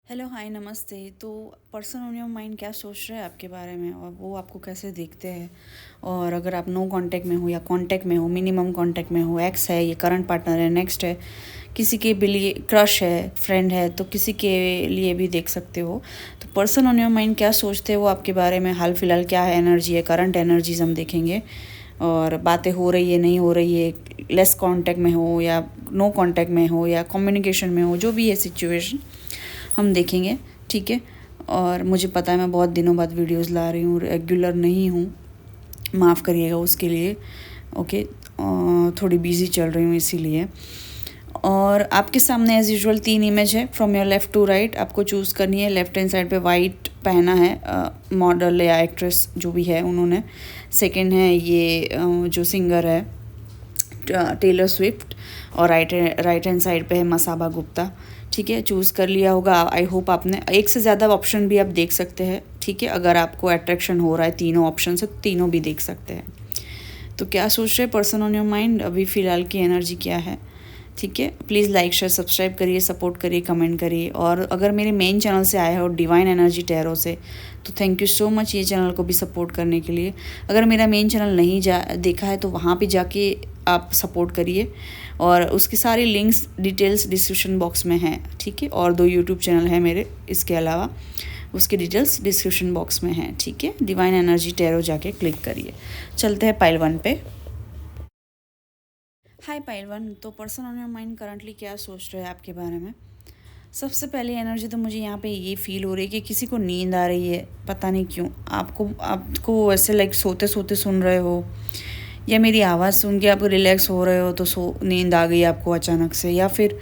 Hello hi नमस्ते। तो person on your mind क्या सोच रहा है आपके बारे में और वो आपको कैसे देखते हैं। और अगर आप नो कांटेक्ट में हो या कांटेक्ट में हो, मिनिमम कांटेक्ट में हो, एक्स है, ये करंट पार्टनर है, नेक्स्ट है, किसी के भी लिए क्रश है, फ्रेंड है, तो किसी के लिए भी देख सकते हो। तो पर्सन ऑन योर माइंड क्या सोचते हैं वो आपके बारे में, हाल फिलहाल क्या है एनर्जी है, करंट एनर्जीज हम देखेंगे। और बातें हो रही है नहीं हो रही है, लेस कांटेक्ट में हो या नो कांटेक्ट में हो या कम्युनिकेशन में हो, जो भी है सिचुएशन हम देखेंगे। ठीक है। और मुझे पता है मैं बहुत दिनों बाद वीडियोस ला रही हूँ, रेगुलर नहीं हूँ, माफ़ करिएगा उसके लिए। ओके। थोड़ी बिजी चल रही हूँ इसीलिए। और आपके सामने एज यूजुअल 3 इमेज है, from your left to right आपको चूज़ करनी है। लेफ्ट हैंड साइड पे वाइट पहना है मॉडल या एक्ट्रेस जो भी है उन्होंने। सेकंड है ये जो सिंगर है टेलर स्विफ्ट। और राइट हैंड साइड पे है मसाबा गुप्ता। ठीक है, चूज़ कर लिया होगा। आई होप आपने एक से ज़्यादा ऑप्शन भी आप देख सकते हैं। ठीक है, अगर आपको अट्रैक्शन हो रहा है तीनों ऑप्शन से, तीनों भी देख सकते हैं। तो क्या सोच रहे पर्सन ऑन योर माइंड, अभी फ़िलहाल की एनर्जी क्या है। ठीक है, प्लीज़ लाइक शेयर सब्सक्राइब करिए, सपोर्ट करिए, कमेंट करिए। और अगर मेरे मेन चैनल से आए हो डिवाइन एनर्जी टैरो से, तो थैंक यू सो मच ये चैनल को भी सपोर्ट करने के लिए। अगर मेरा मेन चैनल नहीं देखा है तो वहाँ पे जाके आप सपोर्ट करिए। और उसकी सारी लिंक्स डिटेल्स डिस्क्रिप्शन बॉक्स में हैं। ठीक है, और 2 यूट्यूब चैनल हैं मेरे इसके अलावा, उसकी डिटेल्स डिस्क्रिप्शन बॉक्स में हैं। ठीक है, डिवाइन एनर्जी टैरो जाके क्लिक करिए। चलते हैं पाइल 1 पे। हाय पाइल 1, तो person on your mind currently क्या सोच रहे हैं आपके बारे में। सबसे पहले एनर्जी तो मुझे यहाँ पे ये फील हो रही है कि किसी को नींद आ रही है, पता नहीं क्यों। आपको ऐसे लाइक सोते सोते सुन रहे हो, या मेरी आवाज़ सुन के आप रिलैक्स हो रहे हो तो नींद आ गई आपको अचानक से, या फिर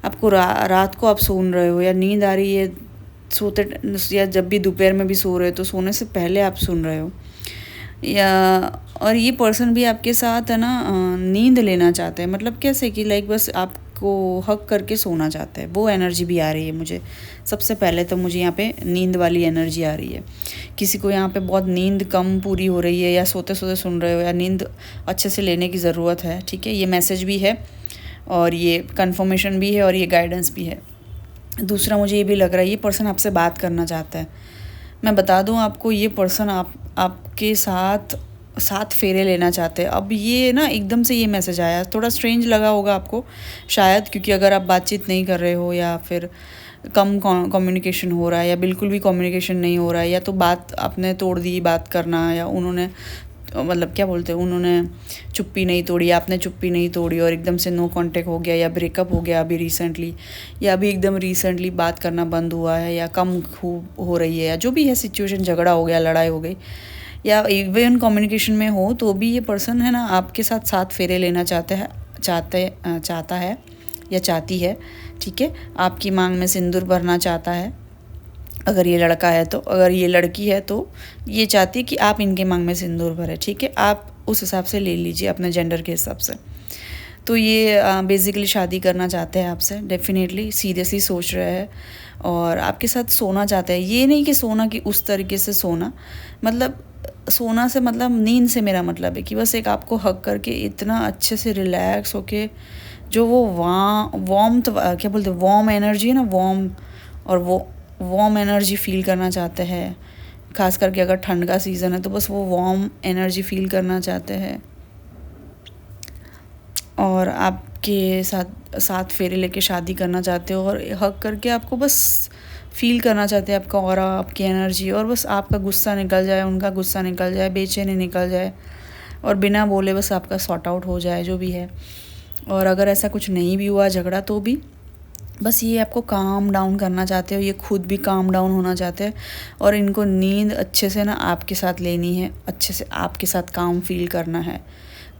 आपको रात को आप सुन रहे हो या नींद आ रही है सोते, या जब भी दोपहर में भी सो रहे हो तो सोने से पहले आप सुन रहे हो। या और ये पर्सन भी आपके साथ है ना नींद लेना चाहते हैं, मतलब कैसे कि लाइक बस आपको हक करके सोना चाहते हैं, वो एनर्जी भी आ रही है मुझे। सबसे पहले तो मुझे यहाँ पे नींद वाली एनर्जी आ रही है। किसी को यहाँ पे बहुत नींद कम पूरी हो रही है, या सोते सोते सुन रहे हो, या नींद अच्छे से लेने की ज़रूरत है। ठीक है, ये मैसेज भी है और ये कन्फर्मेशन भी है और ये गाइडेंस भी है। दूसरा मुझे ये भी लग रहा है ये पर्सन आपसे बात करना चाहता है। मैं बता दूं आपको, ये पर्सन आपके साथ 7 फेरे लेना चाहते हैं। अब ये ना एकदम से ये मैसेज आया, थोड़ा स्ट्रेंज लगा होगा आपको शायद, क्योंकि अगर आप बातचीत नहीं कर रहे हो या फिर कम कम्युनिकेशन हो रहा है या बिल्कुल भी कम्युनिकेशन नहीं हो रहा है, या तो बात आपने तोड़ दी बात करना, या उन्होंने मतलब क्या बोलते हैं, उन्होंने चुप्पी नहीं तोड़ी, आपने चुप्पी नहीं तोड़ी और एकदम से नो कांटेक्ट हो गया, या ब्रेकअप हो गया अभी रिसेंटली, या अभी एकदम रिसेंटली बात करना बंद हुआ है या कम हो रही है, या जो भी है सिचुएशन, झगड़ा हो गया, लड़ाई हो गई, या इवन कम्युनिकेशन में हो, तो भी ये पर्सन है ना आपके साथ 7 फेरे लेना चाहता है या चाहती है। ठीक है, आपकी मांग में सिंदूर भरना चाहता है अगर ये लड़का है तो। अगर ये लड़की है तो ये चाहती है कि आप इनके मांग में सिंदूर भरें। ठीक है, आप उस हिसाब से ले लीजिए अपने जेंडर के हिसाब से। तो ये बेसिकली शादी करना चाहते हैं आपसे, डेफिनेटली सीरियसली सोच रहे हैं और आपके साथ सोना चाहते हैं। ये नहीं कि सोना कि उस तरीके से सोना, मतलब सोना से मतलब नींद से मेरा मतलब है कि बस एक आपको हक करके इतना अच्छे से रिलैक्स होके, जो वो वार्मथ क्या बोलते हैं, वार्म एनर्जी है ना, वार्म, और वो वार्म एनर्जी फील करना चाहते हैं। खास करके अगर ठंड का सीज़न है तो बस वो वार्म एनर्जी फील करना चाहते हैं। और आपके साथ फेरे लेके शादी करना चाहते हो और हक करके आपको बस फील करना चाहते हैं आपका ऑरा, आपकी एनर्जी, और बस आपका गुस्सा निकल जाए, उनका गुस्सा निकल जाए, बेचैनी निकल जाए, और बिना बोले बस आपका सॉर्ट आउट हो जाए जो भी है। और अगर ऐसा कुछ नहीं भी हुआ झगड़ा तो भी बस ये आपको काम डाउन करना चाहते हो, ये खुद भी काम डाउन होना चाहते हैं, और इनको नींद अच्छे से ना आपके साथ लेनी है, अच्छे से आपके साथ काम फील करना है।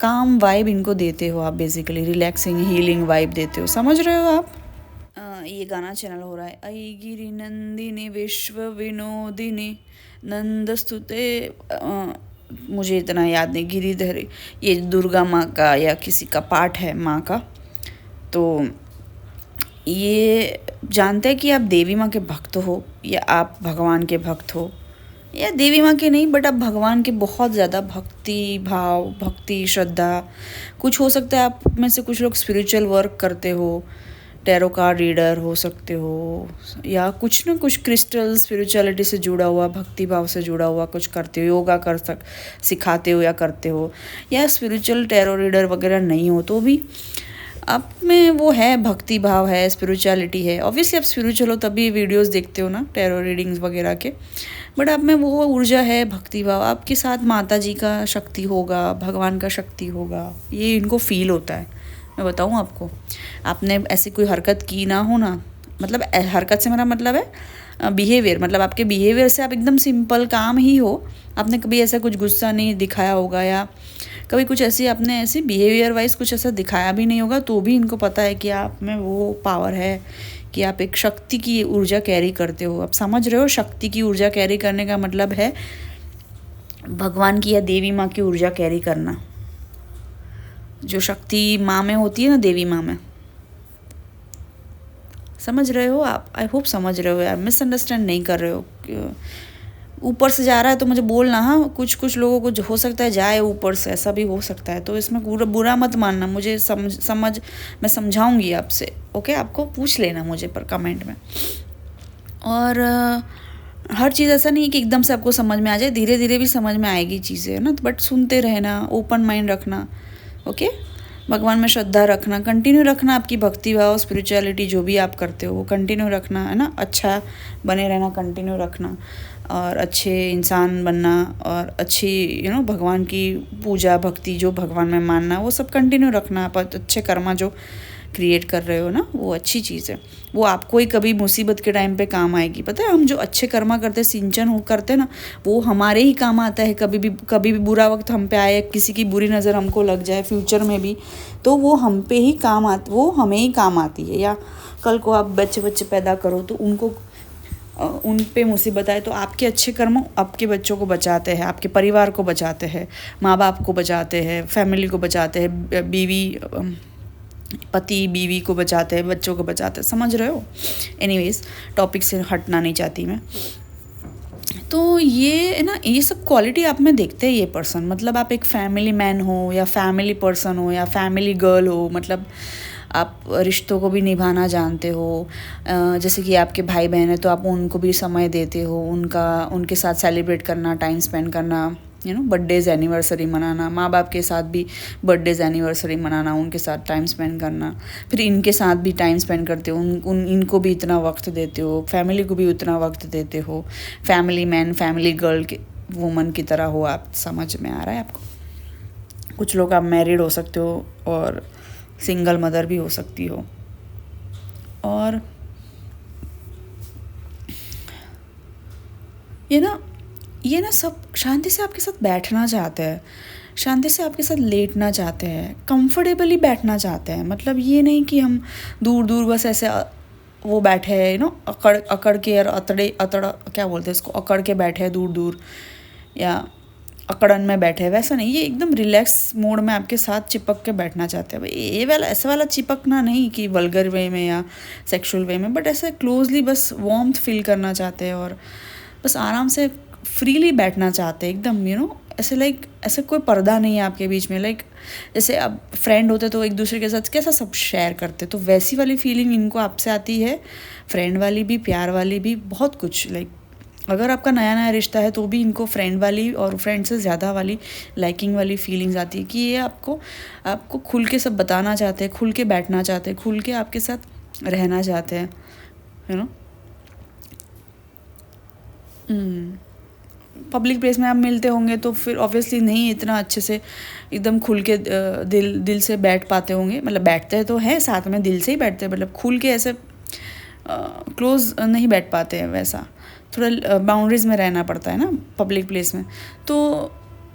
काम वाइब इनको देते हो आप, बेसिकली रिलैक्सिंग हीलिंग वाइब देते हो, समझ रहे हो आप। ये गाना चैनल हो रहा है, अई गिरि नंदिनी विश्व विनोदिनी नंदस्तुते। मुझे इतना याद नहीं, गिरिधर, ये दुर्गा माँ का या किसी का पाठ है माँ का। तो ये जानते हैं कि आप देवी माँ के भक्त हो या आप भगवान के भक्त हो, या देवी माँ के नहीं बट आप भगवान के बहुत ज़्यादा भक्ति भाव, भक्ति श्रद्धा कुछ हो सकता है। आप में से कुछ लोग स्पिरिचुअल वर्क करते हो, टैरो कार्ड रीडर हो सकते हो, या कुछ ना कुछ क्रिस्टल स्पिरिचुअलिटी से जुड़ा हुआ, भक्ति भाव से जुड़ा हुआ कुछ करते हो, योगा सिखाते हो या करते हो, या स्पिरिचुअल टैरो रीडर वगैरह नहीं हो तो भी आप में वो है, भक्ति भाव है, स्पिरिचुअलिटी है। ऑब्वियसली आप स्पिरिचुअल हो तभी वीडियोस देखते हो ना टैरो रीडिंग्स वगैरह के, बट आप में वो ऊर्जा है, भक्ति भाव, आपके साथ माता जी का शक्ति होगा, भगवान का शक्ति होगा, ये इनको फील होता है। मैं बताऊँ आपको, आपने ऐसी कोई हरकत की ना हो ना, मतलब हरकत से मेरा मतलब है बिहेवियर, मतलब आपके बिहेवियर से आप एकदम सिंपल काम ही हो, आपने कभी ऐसा कुछ गुस्सा नहीं दिखाया होगा, या कभी कुछ ऐसी आपने ऐसी बिहेवियर वाइज कुछ ऐसा दिखाया भी नहीं होगा, तो भी इनको पता है कि आप में वो पावर है कि आप एक शक्ति की ऊर्जा कैरी करते हो। आप समझ रहे हो, शक्ति की ऊर्जा कैरी करने का मतलब है भगवान की या देवी माँ की ऊर्जा कैरी करना। जो शक्ति माँ में होती है ना, देवी माँ में, समझ रहे हो आप? आई होप समझ रहे हो यार, मिसअंडरस्टैंड नहीं कर रहे हो। ऊपर से जा रहा है तो मुझे बोलना, हाँ, कुछ लोगों को हो सकता है जाए ऊपर से, ऐसा भी हो सकता है, तो इसमें बुरा मत मानना, मुझे समझ मैं समझाऊंगी आपसे, ओके? आपको पूछ लेना मुझे पर कमेंट में। और हर चीज़ ऐसा नहीं है कि एकदम से आपको समझ में आ जाए, धीरे धीरे भी समझ में आएगी चीज़ें, है ना, बट सुनते रहना, ओपन माइंड रखना, ओके? भगवान में श्रद्धा रखना, कंटिन्यू रखना, आपकी भक्ति भाव, स्पिरिचुअलिटी जो भी आप करते हो वो कंटिन्यू रखना, है ना, अच्छा बने रहना, कंटिन्यू रखना, और अच्छे इंसान बनना, और अच्छी भगवान की पूजा भक्ति जो भगवान में मानना, वो सब कंटिन्यू रखना। आप अच्छे कर्मा जो क्रिएट कर रहे हो ना, वो अच्छी चीज़ है, वो आपको ही कभी मुसीबत के टाइम पे काम आएगी। पता है, हम जो अच्छे कर्मा करते हैं, सिंचन करते हैं ना, वो हमारे ही काम आता है। कभी भी बुरा वक्त हम पे आए, किसी की बुरी नज़र हमको लग जाए फ्यूचर में भी, तो वो हम पे ही वो हमें ही काम आती है। या कल को आप बच्चे पैदा करो तो उन पे मुसीबत आए, तो आपके अच्छे कर्म आपके बच्चों को बचाते हैं, आपके परिवार को बचाते हैं, माँ बाप को बचाते हैं, फैमिली को बचाते हैं, पति बीवी को बचाते हैं, बच्चों को बचाते हैं। समझ रहे हो? एनीवेज, टॉपिक से हटना नहीं चाहती मैं। तो ये ना, ये सब क्वालिटी आप में देखते हैं ये पर्सन, मतलब आप एक फैमिली मैन हो, या फैमिली पर्सन हो, या फैमिली गर्ल हो, मतलब आप रिश्तों को भी निभाना जानते हो। जैसे कि आपके भाई बहन है तो आप उनको भी समय देते हो, उनके साथ सेलिब्रेट करना, टाइम स्पेंड करना, बर्थडेज एनिवर्सरी मनाना, माँ बाप के साथ भी बर्थडेज एनिवर्सरी मनाना, उनके साथ टाइम स्पेंड करना, फिर इनके साथ भी टाइम स्पेंड करते हो, इनको भी इतना वक्त देते हो, फैमिली को भी उतना वक्त देते हो। फैमिली मैन, फैमिली गर्ल के वुमन की तरह हो आप। समझ में आ रहा है आपको? कुछ लोग आप मैरिड हो सकते हो और सिंगल मदर भी हो सकती हो, और ये ना सब शांति से आपके साथ बैठना चाहते हैं, शांति से आपके साथ लेटना चाहते हैं, कंफर्टेबली बैठना चाहते हैं। मतलब ये नहीं कि हम दूर दूर बस ऐसे वो बैठे हैं, अकड़ के, और अतड़ क्या बोलते हैं इसको, अकड़ के बैठे हैं दूर दूर, या अकड़न में बैठे हैं, वैसा नहीं। ये एकदम रिलैक्स मोड में आपके साथ चिपक के बैठना चाहते हैं। ये वाला ऐसा वाला चिपकना नहीं कि वल्गर वे में या सेक्सुअल वे में, बट ऐसे क्लोजली बस वार्मथ फील करना चाहते हैं, और बस आराम से फ्रीली बैठना चाहते हैं एकदम, ऐसे ऐसे कोई पर्दा नहीं है आपके बीच में। जैसे अब फ्रेंड होते तो एक दूसरे के साथ कैसा सब शेयर करते, तो वैसी वाली फीलिंग इनको आपसे आती है, फ्रेंड वाली भी, प्यार वाली भी, बहुत कुछ। अगर आपका नया नया रिश्ता है तो भी इनको फ्रेंड वाली और फ्रेंड से ज़्यादा वाली लाइकिंग वाली फीलिंग्स आती है, कि ये आपको खुल के सब बताना चाहते हैं, खुल के बैठना चाहते हैं, खुल के आपके साथ रहना चाहते हैं, पब्लिक प्लेस में आप मिलते होंगे तो फिर ऑब्वियसली नहीं इतना अच्छे से एकदम खुल के दिल से बैठ पाते होंगे। मतलब बैठते हैं तो हैं साथ में, दिल से ही बैठते हैं, मतलब खुल के ऐसे क्लोज नहीं बैठ पाते हैं, वैसा थोड़ा बाउंड्रीज में रहना पड़ता है ना पब्लिक प्लेस में। तो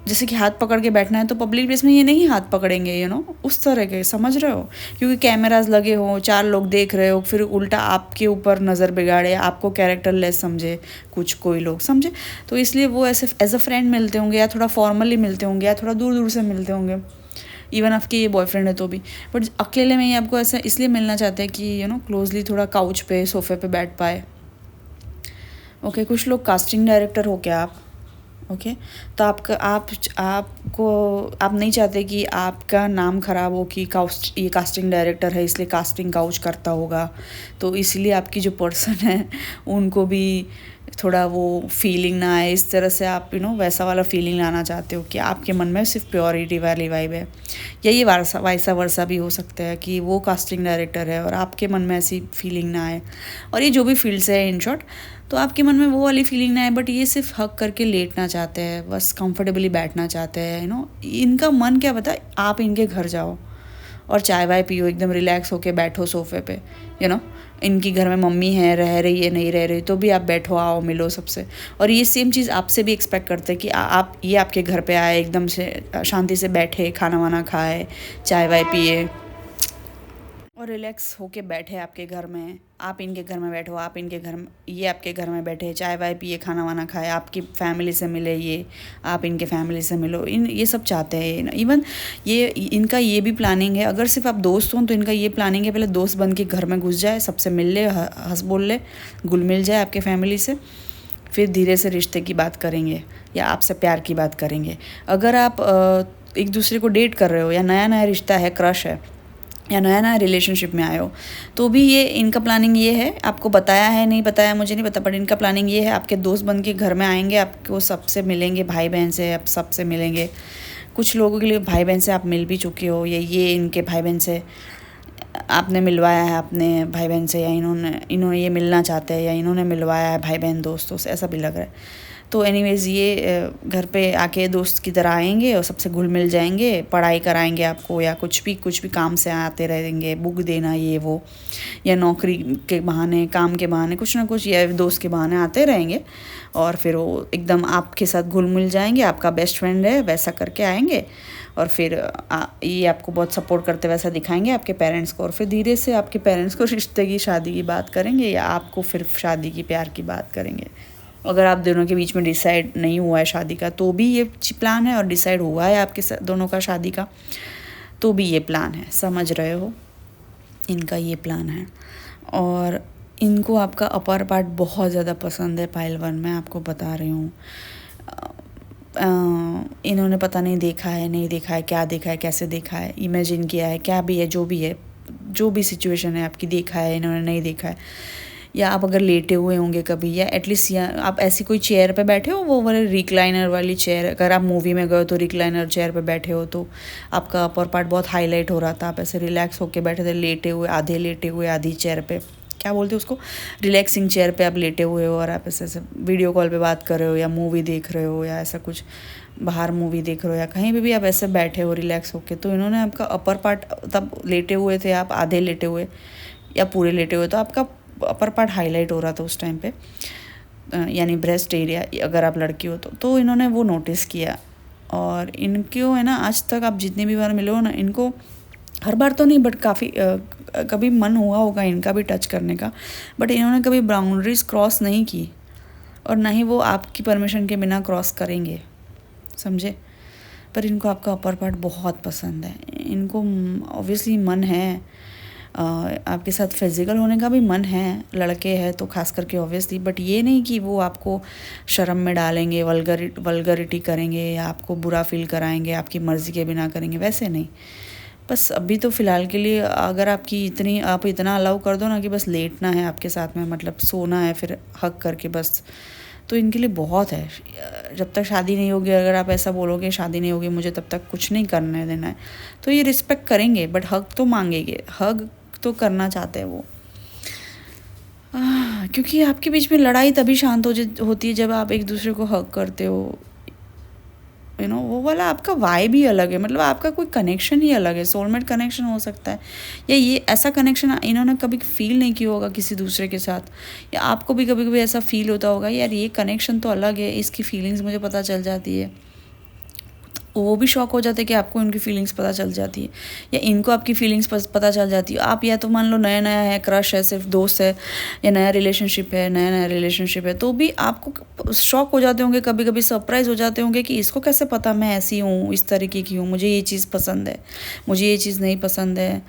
जैसे कि हाथ पकड़ के बैठना है तो पब्लिक प्लेस में ये नहीं हाथ पकड़ेंगे, उस तरह के, समझ रहे हो? क्योंकि कैमराज लगे हो, 4 लोग देख रहे हो, फिर उल्टा आपके ऊपर नज़र बिगाड़े, आपको कैरेक्टर लेस समझे, कोई लोग समझे, तो इसलिए वो ऐसे एज अ फ्रेंड मिलते होंगे, या थोड़ा फॉर्मली मिलते होंगे, या थोड़ा दूर दूर से मिलते होंगे, इवन आपके ये बॉयफ्रेंड है तो भी। बट अकेले में ही आपको ऐसा इसलिए मिलना चाहते हैं कि क्लोजली थोड़ा काउच पे, सोफे पे बैठ पाए। ओके, कुछ लोग कास्टिंग डायरेक्टर हो क्या आप, ओके। तो आपको आप नहीं चाहते कि आपका नाम ख़राब हो कि ये कास्टिंग डायरेक्टर है इसलिए कास्टिंग काउच करता होगा, तो इसलिए आपकी जो पर्सन है उनको भी थोड़ा वो फीलिंग ना आए, इस तरह से आप वैसा वाला फीलिंग लाना चाहते हो कि आपके मन में सिर्फ प्योरिटी वाली वाइब है। या ये वाइसा वर्सा भी हो सकता है कि वो कास्टिंग डायरेक्टर है और आपके मन में ऐसी फीलिंग ना आए, और ये जो भी फील्ड से है इन शॉर्ट, तो आपके मन में वो वाली फीलिंग ना आए, बट ये सिर्फ हक करके लेटना चाहते हैं, बस कंफर्टेबली बैठना चाहते हैं। इनका मन क्या पता है, आप इनके घर जाओ और चाय वाय पियो, एकदम रिलैक्स होके बैठो सोफे पे। इनकी घर में मम्मी है, रह रही है नहीं रह रही, तो भी आप बैठो, आओ मिलो सबसे। और ये सेम चीज़ आपसे भी एक्सपेक्ट करते हैं कि ये आपके घर पे आए, एकदम से शांति से बैठे, खाना वाना खाए, चाय वाय पिए और रिलैक्स होके बैठे आपके घर में। आप इनके घर में बैठो, आप इनके घर में, ये आपके घर में बैठे, चाय वाय पिए, खाना वाना खाए, आपकी फैमिली से मिले, ये आप इनके फैमिली से मिलो। ये सब चाहते हैं। इवन इनका ये भी प्लानिंग है, अगर सिर्फ आप दोस्त हों तो इनका ये प्लानिंग है पहले दोस्त बन के घर में घुस जाए, सबसे मिल ले, हंस बोल ले, घुल मिल जाए आपके फैमिली से, फिर धीरे से रिश्ते की बात करेंगे या आपसे प्यार की बात करेंगे। अगर आप एक दूसरे को डेट कर रहे हो या नया नया रिश्ता है, क्रश है, या नया नया रिलेशनशिप में आए हो, तो भी ये इनका प्लानिंग ये है, आपको बताया है नहीं बताया मुझे नहीं पता, बट इनका प्लानिंग ये है, आपके दोस्त बन के घर में आएंगे, आपको सबसे मिलेंगे, भाई बहन से आप सबसे मिलेंगे। कुछ लोगों के लिए भाई बहन से आप मिल भी चुके हो, या ये इनके भाई बहन से आपने मिलवाया है अपने भाई बहन से, या इन्होंने ये मिलना चाहते हैं, या इन्होंने मिलवाया है भाई बहन दोस्तों से, ऐसा भी लग रहा है। तो एनीवेज़ ये घर पे आके दोस्त की तरह आएंगे और सबसे घुल मिल जाएंगे, पढ़ाई कराएंगे आपको, या कुछ भी काम से आते रहेंगे, बुक देना ये वो, या नौकरी के बहाने, काम के बहाने, कुछ ना कुछ, या दोस्त के बहाने आते रहेंगे, और फिर वो एकदम आपके साथ घुल मिल जाएंगे, आपका बेस्ट फ्रेंड है वैसा करके आएंगे, और फिर ये आपको बहुत सपोर्ट करते वैसा दिखाएंगे आपके पेरेंट्स को, और फिर धीरे से आपके पेरेंट्स को रिश्ते की, शादी की बात करेंगे, या आपको फिर शादी की, प्यार की बात करेंगे। अगर आप दोनों के बीच में डिसाइड नहीं हुआ है शादी का, तो भी ये प्लान है, और डिसाइड हुआ है आपके दोनों का शादी का, तो भी ये प्लान है। समझ रहे हो, इनका ये प्लान है। और इनको आपका अपर पार्ट बहुत ज़्यादा पसंद है पाइल 1, मैं आपको बता रही हूँ। इन्होंने पता नहीं देखा है, नहीं देखा है, क्या देखा है, कैसे देखा है, इमेजिन किया है, क्या भी है, जो भी सिचुएशन है आपकी, देखा है इन्होंने, नहीं देखा है, या आप अगर लेटे हुए होंगे कभी, या एटलीस्ट या आप ऐसी कोई चेयर पे बैठे हो, वो वाले रिक्लाइनर वाली चेयर, अगर आप मूवी में गए तो रिक्लाइनर चेयर पे बैठे हो, तो आपका अपर पार्ट बहुत हाईलाइट हो रहा था, आप ऐसे रिलैक्स होके बैठे थे, लेटे हुए आधी चेयर पे, क्या बोलते हैं उसको, रिलैक्सिंग चेयर पे आप लेटे हुए हो, और आप ऐसे वीडियो कॉल पे बात कर रहे हो, या मूवी देख रहे हो, या ऐसा कुछ बाहर मूवी देख रहे हो, या कहीं पे भी आप ऐसे बैठे हो रिलैक्स होके, तो इन्होंने आपका अपर पार्ट, तब लेटे हुए थे आप, आधे लेटे हुए या पूरे लेटे हुए, तो आपका अपर पार्ट हाईलाइट हो रहा था उस टाइम पे, यानी ब्रेस्ट एरिया, अगर आप लड़की हो तो इन्होंने वो नोटिस किया। और इनको है ना, आज तक आप जितनी भी बार मिले हो ना, इनको हर बार तो नहीं, बट काफ़ी कभी मन हुआ होगा इनका भी टच करने का, बट इन्होंने कभी बाउंड्रीज क्रॉस नहीं की, और ना ही वो आपकी परमिशन के बिना क्रॉस करेंगे, समझे। पर इनको आपका अपर पार्ट बहुत पसंद है, इनको ऑब्वियसली मन है, आपके साथ फिज़िकल होने का भी मन है, लड़के हैं तो खास करके ऑब्वियसली, बट ये नहीं कि वो आपको शर्म में डालेंगे, वल्गरिटी करेंगे, या आपको बुरा फील कराएंगे, आपकी मर्ज़ी के बिना करेंगे, वैसे नहीं। बस अभी तो फ़िलहाल के लिए अगर आप इतना अलाउ कर दो ना कि बस लेटना है आपके साथ में, मतलब सोना है, फिर हक करके बस, तो इनके लिए बहुत है। जब तक शादी नहीं होगी, अगर आप ऐसा बोलोगे शादी नहीं होगी मुझे, तब तक कुछ नहीं करने देना है, तो ये रिस्पेक्ट करेंगे, बट हक तो मांगेंगे, हक तो करना चाहते हैं वो। क्योंकि आपके बीच में लड़ाई तभी शांत होती है जब आप एक दूसरे को हक करते हो, वो वाला आपका वाइब ही अलग है, मतलब आपका कोई कनेक्शन ही अलग है, सोलमेट कनेक्शन हो सकता है, या ये ऐसा कनेक्शन इन्होंने कभी फील नहीं किया होगा किसी दूसरे के साथ, या आपको भी कभी कभी ऐसा फील होता होगा, यार ये कनेक्शन तो अलग है, इसकी फीलिंग्स मुझे पता चल जाती है, वो भी शॉक हो जाते हैं कि आपको उनकी फीलिंग्स पता चल जाती है, या इनको आपकी फीलिंग्स पता चल जाती है। आप या तो मान लो नया नया है, क्रश है, सिर्फ दोस्त है, या नया नया रिलेशनशिप है, तो भी आपको शॉक हो जाते होंगे, कभी कभी सरप्राइज़ हो जाते होंगे कि इसको कैसे पता मैं ऐसी हूँ, इस तरीके की हूँ, मुझे ये चीज़ पसंद है, मुझे ये चीज़ नहीं पसंद है,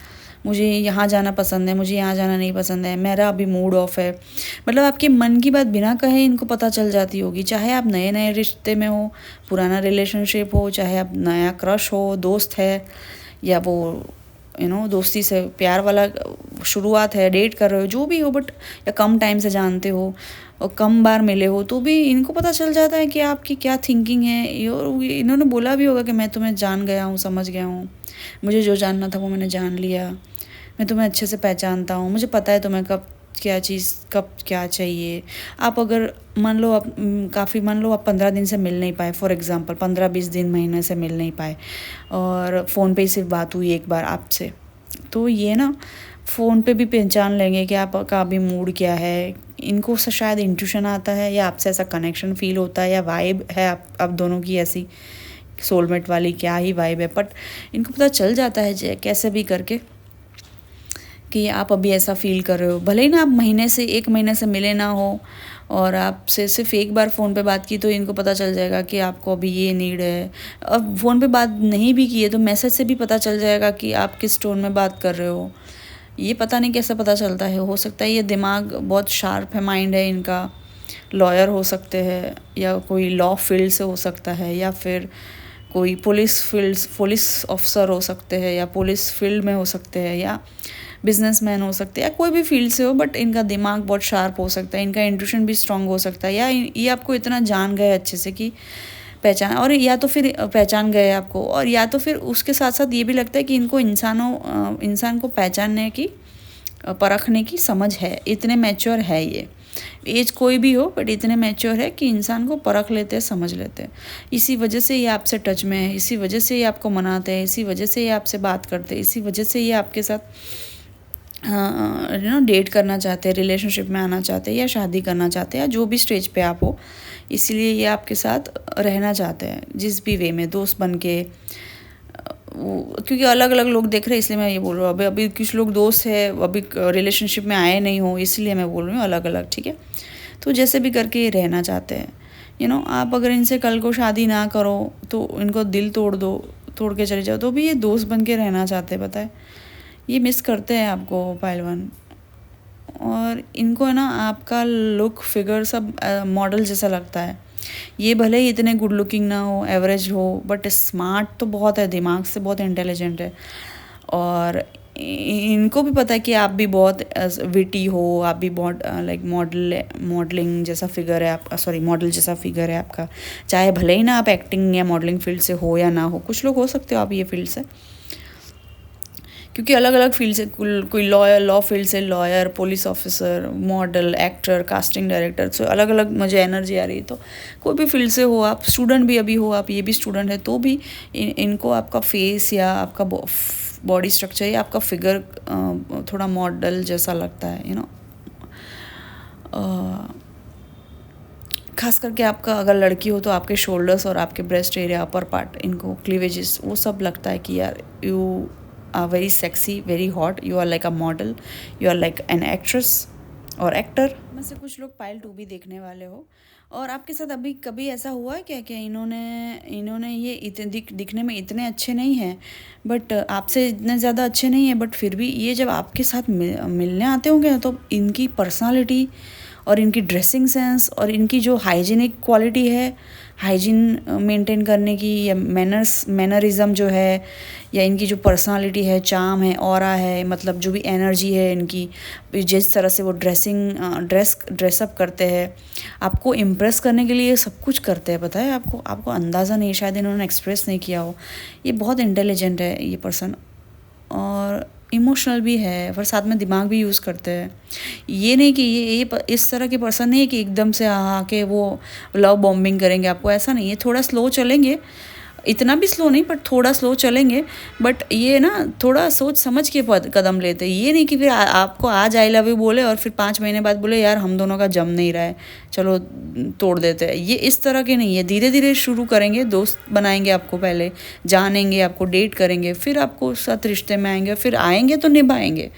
मुझे यहाँ जाना पसंद है, मुझे यहाँ जाना नहीं पसंद है, मेरा अभी मूड ऑफ है। मतलब आपके मन की बात बिना कहे इनको पता चल जाती होगी, चाहे आप नए नए रिश्ते में हो, पुराना रिलेशनशिप हो, चाहे आप नया क्रश हो, दोस्त है, या वो दोस्ती से प्यार वाला शुरुआत है, डेट कर रहे हो, जो भी हो, बट या कम टाइम से जानते हो और कम बार मिले हो, तो भी इनको पता चल जाता है कि आपकी क्या थिंकिंग है। और इन्होंने बोला भी होगा कि मैं तुम्हें जान गया हूँ, समझ गया हूँ, मुझे जो जानना था वो मैंने जान लिया, मैं तुम्हें अच्छे से पहचानता हूँ, मुझे पता है तुम्हें कब क्या चीज़, कब क्या चाहिए। आप अगर मान लो आप 15 दिन से मिल नहीं पाए, फॉर एग्ज़ाम्पल 15-20 दिन, महीने से मिल नहीं पाए, और फ़ोन पे ही सिर्फ बात हुई एक बार आपसे, तो ये ना फ़ोन पे भी पहचान लेंगे कि आपका अभी मूड क्या है। इनको शायद इंट्यूशन आता है, या आपसे ऐसा कनेक्शन फ़ील होता है, या वाइब है आप दोनों की ऐसी सोलमेट वाली, क्या ही वाइब है, बट इनको पता चल जाता है कैसे भी करके कि आप अभी ऐसा फ़ील कर रहे हो। भले ही ना आप एक महीने से मिले ना हो, और आपसे सिर्फ एक बार फ़ोन पे बात की, तो इनको पता चल जाएगा कि आपको अभी ये नीड है। अब फ़ोन पे बात नहीं भी की है तो मैसेज से भी पता चल जाएगा कि आप किस टोन में बात कर रहे हो। ये पता नहीं कैसे पता चलता है। हो सकता है ये दिमाग बहुत शार्प है, माइंड है इनका, लॉयर हो सकते हैं, या कोई लॉ फील्ड से हो सकता है, या फिर कोई पुलिस ऑफिसर हो सकते हैं, या पुलिस फील्ड में हो सकते हैं, या बिजनेसमैन हो सकते हैं, या कोई भी फील्ड से हो, बट इनका दिमाग बहुत शार्प हो सकता है, इनका इंट्यूशन भी स्ट्रांग हो सकता है, या ये आपको इतना जान गए अच्छे से कि पहचान, और या तो फिर पहचान गए आपको, और या तो फिर उसके साथ साथ ये भी लगता है कि इनको इंसान को पहचानने की, परखने की समझ है, इतने मैच्योर है ये। एज कोई भी हो, बट इतने मैच्योर है कि इंसान को परख लेते हैं, समझ लेते हैं। इसी वजह से ये आपसे टच में है, इसी वजह से ये आपको मनाते हैं, इसी वजह से ये आपसे बात करते हैं, इसी वजह से ये आपके साथ डेट करना चाहते हैं, रिलेशनशिप में आना चाहते हैं, या शादी करना चाहते हैं, या जो भी स्टेज पे आप हो, इसलिए ये आपके साथ रहना चाहते हैं, जिस भी वे में, दोस्त बन के। क्योंकि अलग अलग लोग देख रहे हैं, इसलिए मैं ये बोल रहा हूँ। अभी कुछ लोग दोस्त है, अभी रिलेशनशिप में आए नहीं हो, इसलिए मैं बोल रही हूँ अलग अलग, ठीक है। तो जैसे भी करके ये रहना चाहते हैं, आप अगर इनसे कल को शादी ना करो, तो इनको दिल तोड़ के चले जाओ, तो भी ये दोस्त बन के रहना चाहते हैं, पता है। ये मिस करते हैं आपको पहलवान, और इनको है ना आपका लुक, फिगर सब मॉडल जैसा लगता है। ये भले ही इतने गुड लुकिंग ना हो, एवरेज हो, बट स्मार्ट तो बहुत है, दिमाग से बहुत इंटेलिजेंट है। और इनको भी पता है कि आप भी बहुत विटी हो, आप भी बहुत लाइक मॉडलिंग जैसा फिगर है आपका, सॉरी मॉडल जैसा फिगर है आपका। चाहे भले ही ना आप एक्टिंग या मॉडलिंग फील्ड से हो या ना हो, कुछ लोग हो सकते हो आप ये फील्ड से, क्योंकि अलग अलग फील्ड से, कोई लॉ फील्ड से lawyer, police officer, model, actor, casting director, so अलग अलग मुझे एनर्जी आ रही। तो कोई भी फील्ड से हो आप, स्टूडेंट भी अभी हो आप, ये भी स्टूडेंट है, तो भी इनको आपका फेस या आपका बॉडी स्ट्रक्चर या आपका फिगर थोड़ा मॉडल जैसा लगता है, खास करके आपका अगर लड़की हो तो आपके शोल्डर्स और आपके ब्रेस्ट एरिया, अपर पार्ट, इनको क्लीवेजेस, वो सब लगता है कि यार you are very sexy, very hot, you are like a model, you are like an actress और एक्टर में से कुछ लोग पायल 2 भी देखने वाले हो। और आपके साथ अभी कभी ऐसा हुआ है क्या कि इन्होंने ये इतने दिखने में इतने अच्छे नहीं हैं, बट आपसे इतने ज़्यादा अच्छे नहीं हैं, बट फिर भी ये जब आपके साथ मिलने आते होंगे तो इनकी पर्सनालिटी और इनकी ड्रेसिंग सेंस और इनकी जो हाइजीनिक क्वालिटी है, हाइजीन मेंटेन करने की, या मैनरिज़म जो है, या इनकी जो पर्सनालिटी है, चार्म है, ऑरा है, मतलब जो भी एनर्जी है इनकी, जिस तरह से वो ड्रेसअप करते हैं, आपको इम्प्रेस करने के लिए सब कुछ करते हैं, पता है आपको अंदाज़ा नहीं, शायद इन्होंने एक्सप्रेस नहीं किया हो। ये बहुत इंटेलिजेंट है ये पर्सन, और इमोशनल भी है, और साथ में दिमाग भी यूज़ करते हैं। ये नहीं कि ये इस तरह के पर्सन नहीं है कि एकदम से आके वो लव बॉम्बिंग करेंगे आपको, ऐसा नहीं है। थोड़ा स्लो चलेंगे, इतना भी स्लो नहीं, बट थोड़ा स्लो चलेंगे, बट ये ना थोड़ा सोच समझ के कदम लेते हैं। ये नहीं कि फिर आपको आज आई लव यू बोले और फिर 5 महीने बाद बोले यार हम दोनों का जम नहीं रहा है, चलो तोड़ देते हैं। ये इस तरह के नहीं है, धीरे धीरे शुरू करेंगे, दोस्त बनाएंगे, आपको पहले जानेंगे, आपको डेट करेंगे, फिर आपको साथ रिश्ते में आएंगे, फिर आएंगे तो निभाएंगे।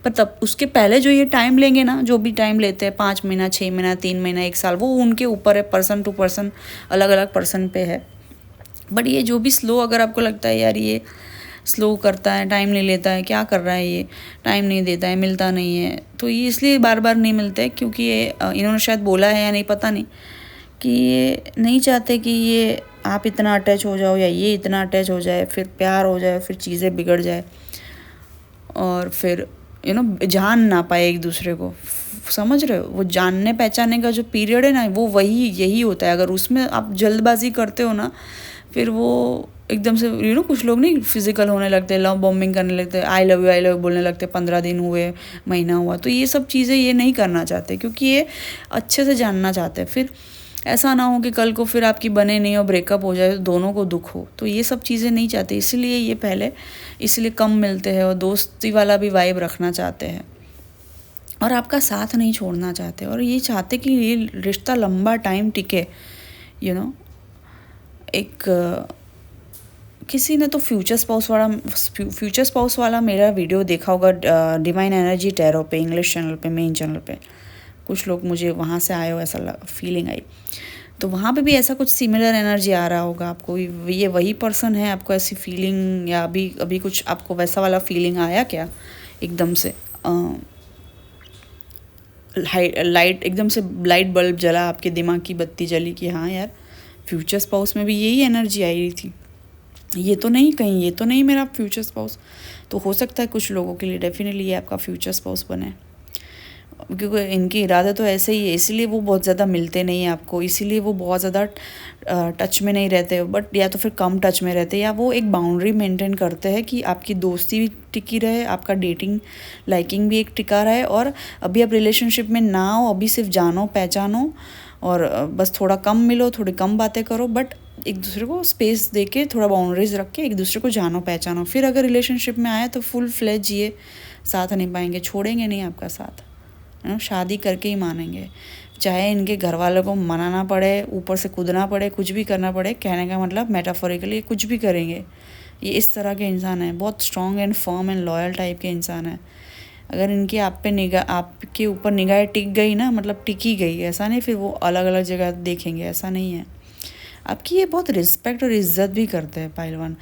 पर तब उसके पहले जो ये टाइम लेंगे ना, जो भी टाइम लेते हैं, 5 महीना, 6 महीना, 3 महीना, 1 साल, वो उनके ऊपर है, पर्सन टू पर्सन, अलग अलग पर्सन पे है। बट ये जो भी स्लो, अगर आपको लगता है यार ये स्लो करता है, टाइम नहीं लेता है, क्या कर रहा है ये, टाइम नहीं देता है, मिलता नहीं है। तो ये इसलिए बार बार नहीं मिलते क्योंकि ये इन्होंने शायद बोला है या नहीं पता नहीं, कि ये नहीं चाहते कि ये आप इतना अटैच हो जाओ या ये इतना अटैच हो जाए, फिर प्यार हो जाए, फिर चीज़ें बिगड़ जाए और फिर जान ना पाए एक दूसरे को। समझ रहे हो? वो जानने पहचानने का जो पीरियड है ना, वो यही होता है। अगर उसमें आप जल्दबाजी करते हो ना, फिर वो एकदम से कुछ लोग नहीं फिजिकल होने लगते हैं, लव बॉम्बिंग करने लगते हैं, आई लव यू बोलने लगते हैं, 15 दिन हुए, महीना हुआ। तो ये सब चीज़ें ये नहीं करना चाहते क्योंकि ये अच्छे से जानना चाहते हैं। फिर ऐसा ना हो कि कल को फिर आपकी बने नहीं और ब्रेकअप हो जाए तो दोनों को दुख हो। तो ये सब चीज़ें नहीं चाहते, इसलिए ये पहले इसलिए कम मिलते हैं और दोस्ती वाला भी वाइब रखना चाहते हैं और आपका साथ नहीं छोड़ना चाहते और ये चाहते कि ये रिश्ता लंबा टाइम टिके। एक किसी ने तो फ्यूचर स्पाउस वाला मेरा वीडियो देखा होगा डिवाइन एनर्जी टैरो पे, इंग्लिश चैनल पे, मेन चैनल पे। कुछ लोग मुझे वहाँ से आए हो ऐसा फीलिंग आई, तो वहाँ पे भी ऐसा कुछ सिमिलर एनर्जी आ रहा होगा आपको। ये वही पर्सन है, आपको ऐसी फीलिंग या अभी कुछ आपको वैसा वाला फीलिंग आया क्या? एकदम से लाइट एकदम से लाइट बल्ब जला, आपके दिमाग की बत्ती जली कि हाँ यार, फ्यूचर स्पाउस में भी यही एनर्जी आई रही थी। ये तो नहीं मेरा फ्यूचर स्पाउस। तो हो सकता है कुछ लोगों के लिए डेफिनेटली ये आपका फ्यूचर स्पाउस बने, क्योंकि इनके इरादे तो ऐसे ही है, इसीलिए वो बहुत ज़्यादा मिलते नहीं हैं आपको, इसीलिए वो बहुत ज़्यादा टच में नहीं रहते। बट या तो फिर कम टच में रहते, या वो एक बाउंड्री मेंटेन करते हैं कि आपकी दोस्ती भी टिकी रहे, आपका डेटिंग लाइकिंग भी एक टिका रहे, और अभी आप रिलेशनशिप में ना हो, अभी सिर्फ जानो पहचानो और बस थोड़ा कम मिलो, थोड़ी कम बातें करो, बट एक दूसरे को स्पेस दे के, थोड़ा बाउंड्रीज रख के एक दूसरे को जानो पहचानो। फिर अगर रिलेशनशिप में आए तो फुल फ्लेज जिए, साथ नहीं पाएंगे, छोड़ेंगे नहीं आपका साथ, शादी करके ही मानेंगे। चाहे इनके घर वालों को मनाना पड़े, ऊपर से कूदना पड़े, कुछ भी करना पड़े, कहने का मतलब मेटाफोरिकली कुछ भी करेंगे। ये इस तरह के इंसान हैं, बहुत strong and firm and loyal type के इंसान हैं। अगर इनकी आपके ऊपर निगाह टिक गई ना, मतलब टिकी गई, ऐसा नहीं फिर वो अलग अलग जगह देखेंगे, ऐसा नहीं है। आपकी ये बहुत रिस्पेक्ट और इज्जत भी करते हैं पहलवान।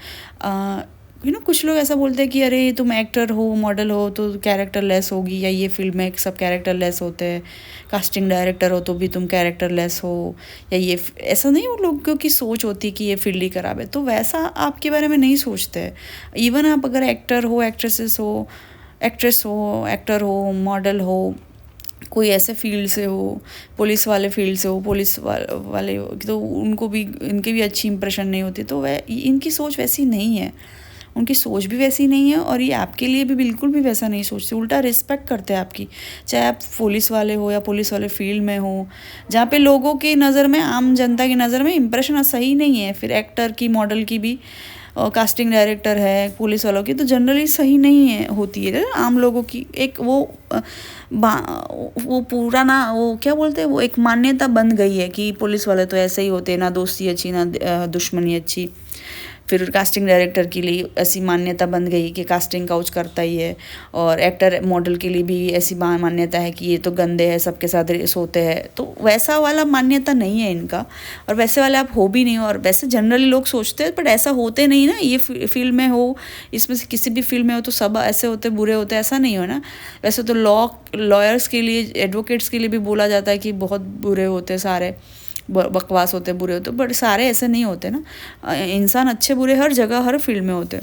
कुछ लोग ऐसा बोलते हैं कि अरे तुम एक्टर हो, मॉडल हो तो कैरेक्टर लेस होगी, या ये फील्ड में सब कैरेक्टर लेस होते हैं, कास्टिंग डायरेक्टर हो तो भी तुम कैरेक्टर लेस हो, या ये ऐसा नहीं। वो लोगों की सोच होती है कि ये फील्ड ही खराब है, तो वैसा आपके बारे में नहीं सोचते। इवन आप अगर एक्टर हो, एक्ट्रेस हो, एक्टर हो, मॉडल हो, कोई ऐसे फील्ड से हो, पुलिस वाले फील्ड से हो, पुलिस वाले हो, तो उनको भी, इनके भी अच्छी इंप्रेशन नहीं होती। तो इनकी सोच वैसी नहीं है, उनकी सोच भी वैसी नहीं है, और ये आपके लिए भी बिल्कुल भी वैसा नहीं सोचते, उल्टा रिस्पेक्ट करते हैं आपकी। चाहे आप पुलिस वाले हो या पुलिस वाले फील्ड में हो, जहाँ पे लोगों की नज़र में, आम जनता की नज़र में इंप्रेशन सही नहीं है, फिर एक्टर की, मॉडल की भी, कास्टिंग डायरेक्टर है, पुलिस वालों की तो जनरली सही नहीं है, होती है आम लोगों की। एक वो पूरा ना, वो क्या बोलते हैं, वो एक मान्यता बन गई है कि पुलिस वाले तो ऐसे ही होते हैं, ना दोस्ती अच्छी ना दुश्मनी अच्छी। फिर कास्टिंग डायरेक्टर के लिए ऐसी मान्यता बन गई कि कास्टिंग काउच करता ही है, और एक्टर मॉडल के लिए भी ऐसी मान्यता है कि ये तो गंदे हैं, सबके साथ सोते हैं। तो वैसा वाला मान्यता नहीं है इनका, और वैसे वाले आप हो भी नहीं हो, और वैसे जनरली लोग सोचते हैं, बट ऐसा होते नहीं ना। ये फील्ड में हो, इसमें से किसी भी फील्ड में हो तो सब ऐसे होते बुरे होते, ऐसा नहीं हो ना। वैसे तो लॉयर्स के लिए, एडवोकेट्स के लिए भी बोला जाता है कि बहुत बुरे होते, सारे बकवास होते, बुरे होते, बट सारे ऐसे नहीं होते ना। इंसान अच्छे बुरे हर जगह, हर फील्ड में होते।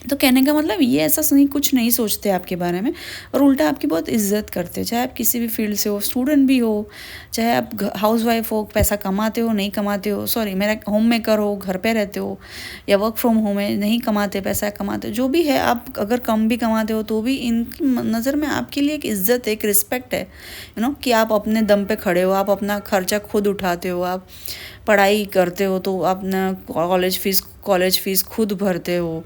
तो कहने का मतलब ये ऐसा नहीं, कुछ नहीं सोचते आपके बारे में, और उल्टा आपकी बहुत इज्जत करते। चाहे आप किसी भी फील्ड से हो, स्टूडेंट भी हो, चाहे आप हाउसवाइफ हो, पैसा कमाते हो नहीं कमाते हो, सॉरी मेरा होम मेकर हो, घर पे रहते हो, या वर्क फ्रॉम होम है, नहीं कमाते, पैसा कमाते हो, जो भी है, आप अगर कम भी कमाते हो तो भी इनकी नज़र में आपके लिए एक इज्जत है, एक रिस्पेक्ट है, कि आप अपने दम पे खड़े हो, आप अपना खर्चा खुद उठाते हो, आप पढ़ाई करते हो तो अपना कॉलेज फीस खुद भरते हो,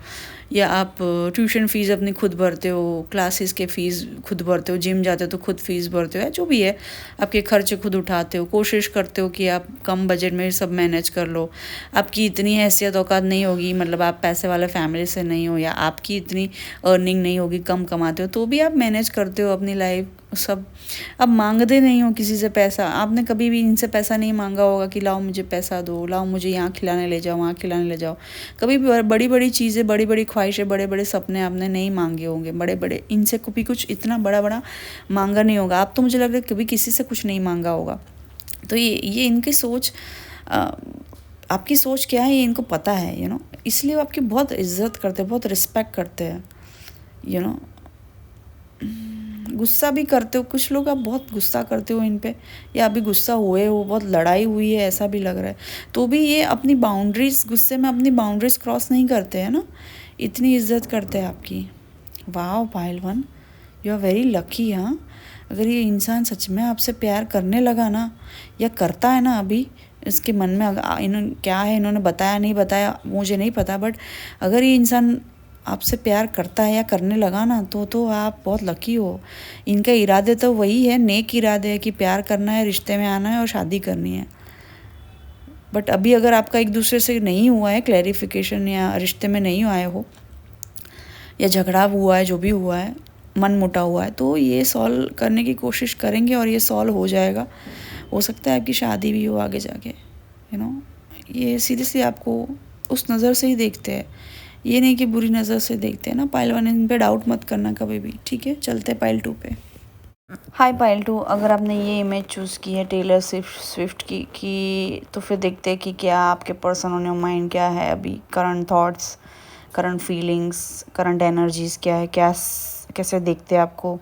या आप ट्यूशन फ़ीस अपनी खुद भरते हो, क्लासेस के फ़ीस खुद भरते हो, जिम जाते हो तो खुद फ़ीस भरते हो, या जो भी है आपके खर्चे खुद उठाते हो, कोशिश करते हो कि आप कम बजट में सब मैनेज कर लो। आपकी इतनी हैसियत औकात नहीं होगी, मतलब आप पैसे वाले फैमिली से नहीं हो, या आपकी इतनी अर्निंग नहीं होगी, कम कमाते हो, तो भी आप मैनेज करते हो अपनी लाइफ सब अब मांगते नहीं हो किसी से पैसा। आपने कभी भी इनसे पैसा नहीं मांगा होगा कि लाओ मुझे पैसा दो, लाओ मुझे यहाँ खिलाने ले जाओ, वहाँ खिलाने ले जाओ। कभी भी बड़ी बड़ी चीज़ें, बड़ी बड़ी ख्वाहिशें, बड़े बड़े सपने आपने नहीं मांगे होंगे। बड़े बड़े इनसे कभी कुछ इतना बड़ा बड़ा मांगा नहीं होगा। आप तो मुझे लग रहा है कभी किसी से कुछ नहीं मांगा होगा। तो ये इनकी सोच, आपकी सोच क्या है ये इनको पता है, इसलिए वो आपकी बहुत इज्जत करते हैं, बहुत रिस्पेक्ट करते हैं। गुस्सा भी करते हो कुछ लोग, आप बहुत गुस्सा करते हो इन पे, या अभी गुस्सा हुए हो, बहुत लड़ाई हुई है ऐसा भी लग रहा है, तो भी ये अपनी बाउंड्रीज, गुस्से में अपनी बाउंड्रीज क्रॉस नहीं करते हैं ना, इतनी इज्जत करते हैं आपकी। वाह Payal one, you are very lucky. हाँ, अगर ये इंसान सच में आपसे प्यार करने लगा ना, या करता है ना, अभी इसके मन में इन्होंने क्या है, इन्होंने बताया नहीं बताया मुझे नहीं पता, बट अगर ये इंसान आपसे प्यार करता है या करने लगा ना, तो आप बहुत लकी हो। इनका इरादे तो वही है, नेक इरादे है कि प्यार करना है, रिश्ते में आना है और शादी करनी है। बट अभी अगर आपका एक दूसरे से नहीं हुआ है क्लैरिफिकेशन, या रिश्ते में नहीं आए हो, या झगड़ा हुआ है, जो भी हुआ है, मन मुटा हुआ है, तो ये सॉल्व करने की कोशिश करेंगे और ये सॉल्व हो जाएगा। हो सकता है आपकी शादी भी हो आगे जाके। ये सीरियसली आपको उस नज़र से ही देखते हैं, ये नहीं कि बुरी नज़र से देखते हैं ना। पायल वन, इन पे डाउट मत करना कभी भी, ठीक है। चलते पायल टू पे। हाय पायल टू, अगर आपने ये इमेज चूज़ की है टेलर स्विफ्ट की तो फिर देखते हैं कि क्या आपके पर्सन ऑन योर माइंड क्या है अभी, current thoughts, current feelings, current energies क्या है, कैसे देखते हैं आपको,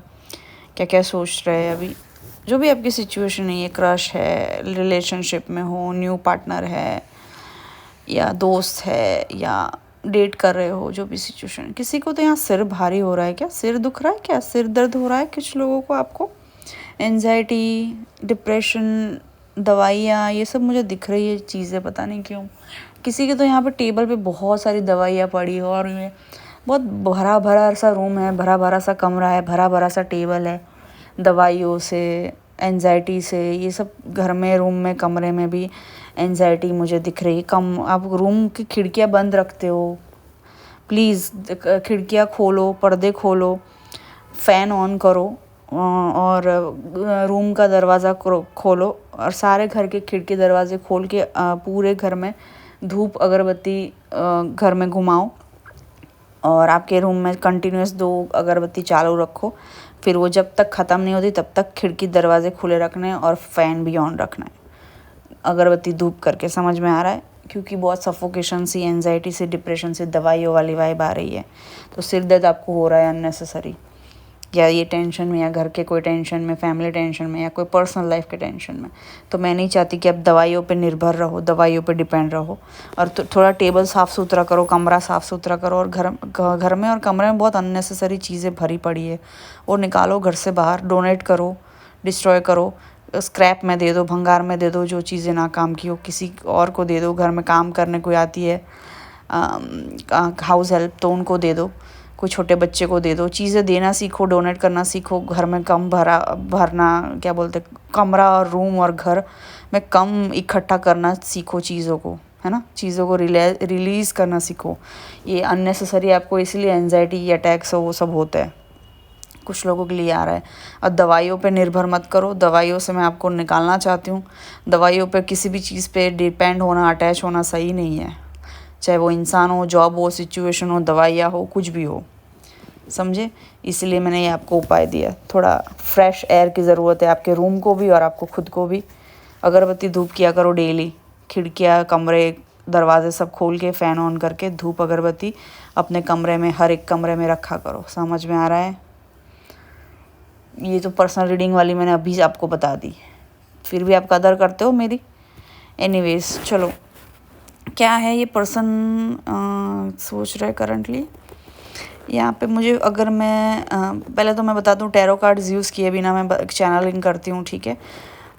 क्या क्या सोच रहे हैं अभी, जो भी आपकी सिचुएशन है। ये क्रश है, रिलेशनशिप में हो, न्यू पार्टनर है, या दोस्त है, या डेट कर रहे हो, जो भी सिचुएशन। किसी को तो यहाँ सिर भारी हो रहा है, क्या सिर दुख रहा है, क्या सिर दर्द हो रहा है कुछ लोगों को, आपको एंजाइटी, डिप्रेशन, दवाइयाँ, ये सब मुझे दिख रही है चीज़ें, पता नहीं क्यों। किसी के तो यहाँ पे टेबल पे बहुत सारी दवाइयाँ पड़ी हो, और ये बहुत भरा भरा सा रूम है, भरा भरा सा कमरा है, भरा भरा सा टेबल है, दवाइयों से, एंजाइटी से, ये सब घर में, रूम में, कमरे में भी एंजाइटी मुझे दिख रही। कम आप रूम की खिड़कियाँ बंद रखते हो, प्लीज़ खिड़कियाँ खोलो, पर्दे खोलो, फ़ैन ऑन करो, और रूम का दरवाज़ा खोलो, और सारे घर के खिड़की दरवाजे खोल के पूरे घर में धूप अगरबत्ती घर में घुमाओ, और आपके रूम में कंटिन्यूस 2 अगरबत्ती चालू रखो। फिर वो जब तक ख़त्म नहीं होती तब तक खिड़की दरवाजे खुले रखने हैं, और फ़ैन भी ऑन रखना है अगरबत्ती धूप करके। समझ में आ रहा है? क्योंकि बहुत सफोकेशन सी, एंजाइटी से, डिप्रेशन से दवाइयों वाली वाइब आ रही है, तो सिर दर्द आपको हो रहा है अननेसेसरी, या ये टेंशन में, या घर के कोई टेंशन में, फैमिली टेंशन में, या कोई पर्सनल लाइफ के टेंशन में। तो मैं नहीं चाहती कि आप दवाइयों पे निर्भर रहो, दवाइयों पे डिपेंड रहो। और तो थोड़ा टेबल साफ़ सुथरा करो, कमरा साफ़ सुथरा करो, और घर में और कमरे में बहुत अननेसेसरी चीज़ें भरी पड़ी है, वो निकालो घर से बाहर, डोनेट करो, डिस्ट्रॉय करो, स्क्रैप में दे दो, भंगार में दे दो, जो चीज़ें ना काम की हो किसी और को दे दो। घर में काम करने कोई आती है हाउस हेल्प, तो उनको दे दो, कोई छोटे बच्चे को दे दो। चीज़ें देना सीखो, डोनेट करना सीखो। घर में कम भरना, क्या बोलते, कमरा और रूम और घर में कम इकट्ठा करना सीखो चीज़ों को, है ना। चीज़ों को रिलीज़ करना सीखो। ये अननेसेसरी आपको इसलिए एंजाइटी, अटैक्स वो सब होते हैं, कुछ लोगों के लिए आ रहा है। और दवाइयों पे निर्भर मत करो, दवाइयों से मैं आपको निकालना चाहती हूँ। दवाइयों पे किसी भी चीज़ पे डिपेंड होना, अटैच होना सही नहीं है, चाहे वो इंसान हो, जॉब हो, सिचुएशन हो, दवाइयाँ हो, कुछ भी हो, समझे। इसलिए मैंने ये आपको उपाय दिया। थोड़ा फ्रेश एयर की ज़रूरत है आपके रूम को भी और आपको खुद को भी। अगरबत्ती धूप किया करो डेली, खिड़कियाँ, कमरे, दरवाजे सब खोल के, फ़ैन ऑन करके धूप अगरबत्ती अपने कमरे में, हर एक कमरे में रखा करो। समझ में आ रहा है? ये तो पर्सनल रीडिंग वाली मैंने अभी आपको बता दी, फिर भी आप कदर करते हो मेरी। एनीवेज, चलो, क्या है ये पर्सन सोच रहे करंटली यहाँ पे मुझे। अगर मैं पहले तो मैं बता दूँ, टैरो कार्ड्स यूज़ किए बिना मैं चैनलिंग करती हूँ, ठीक है।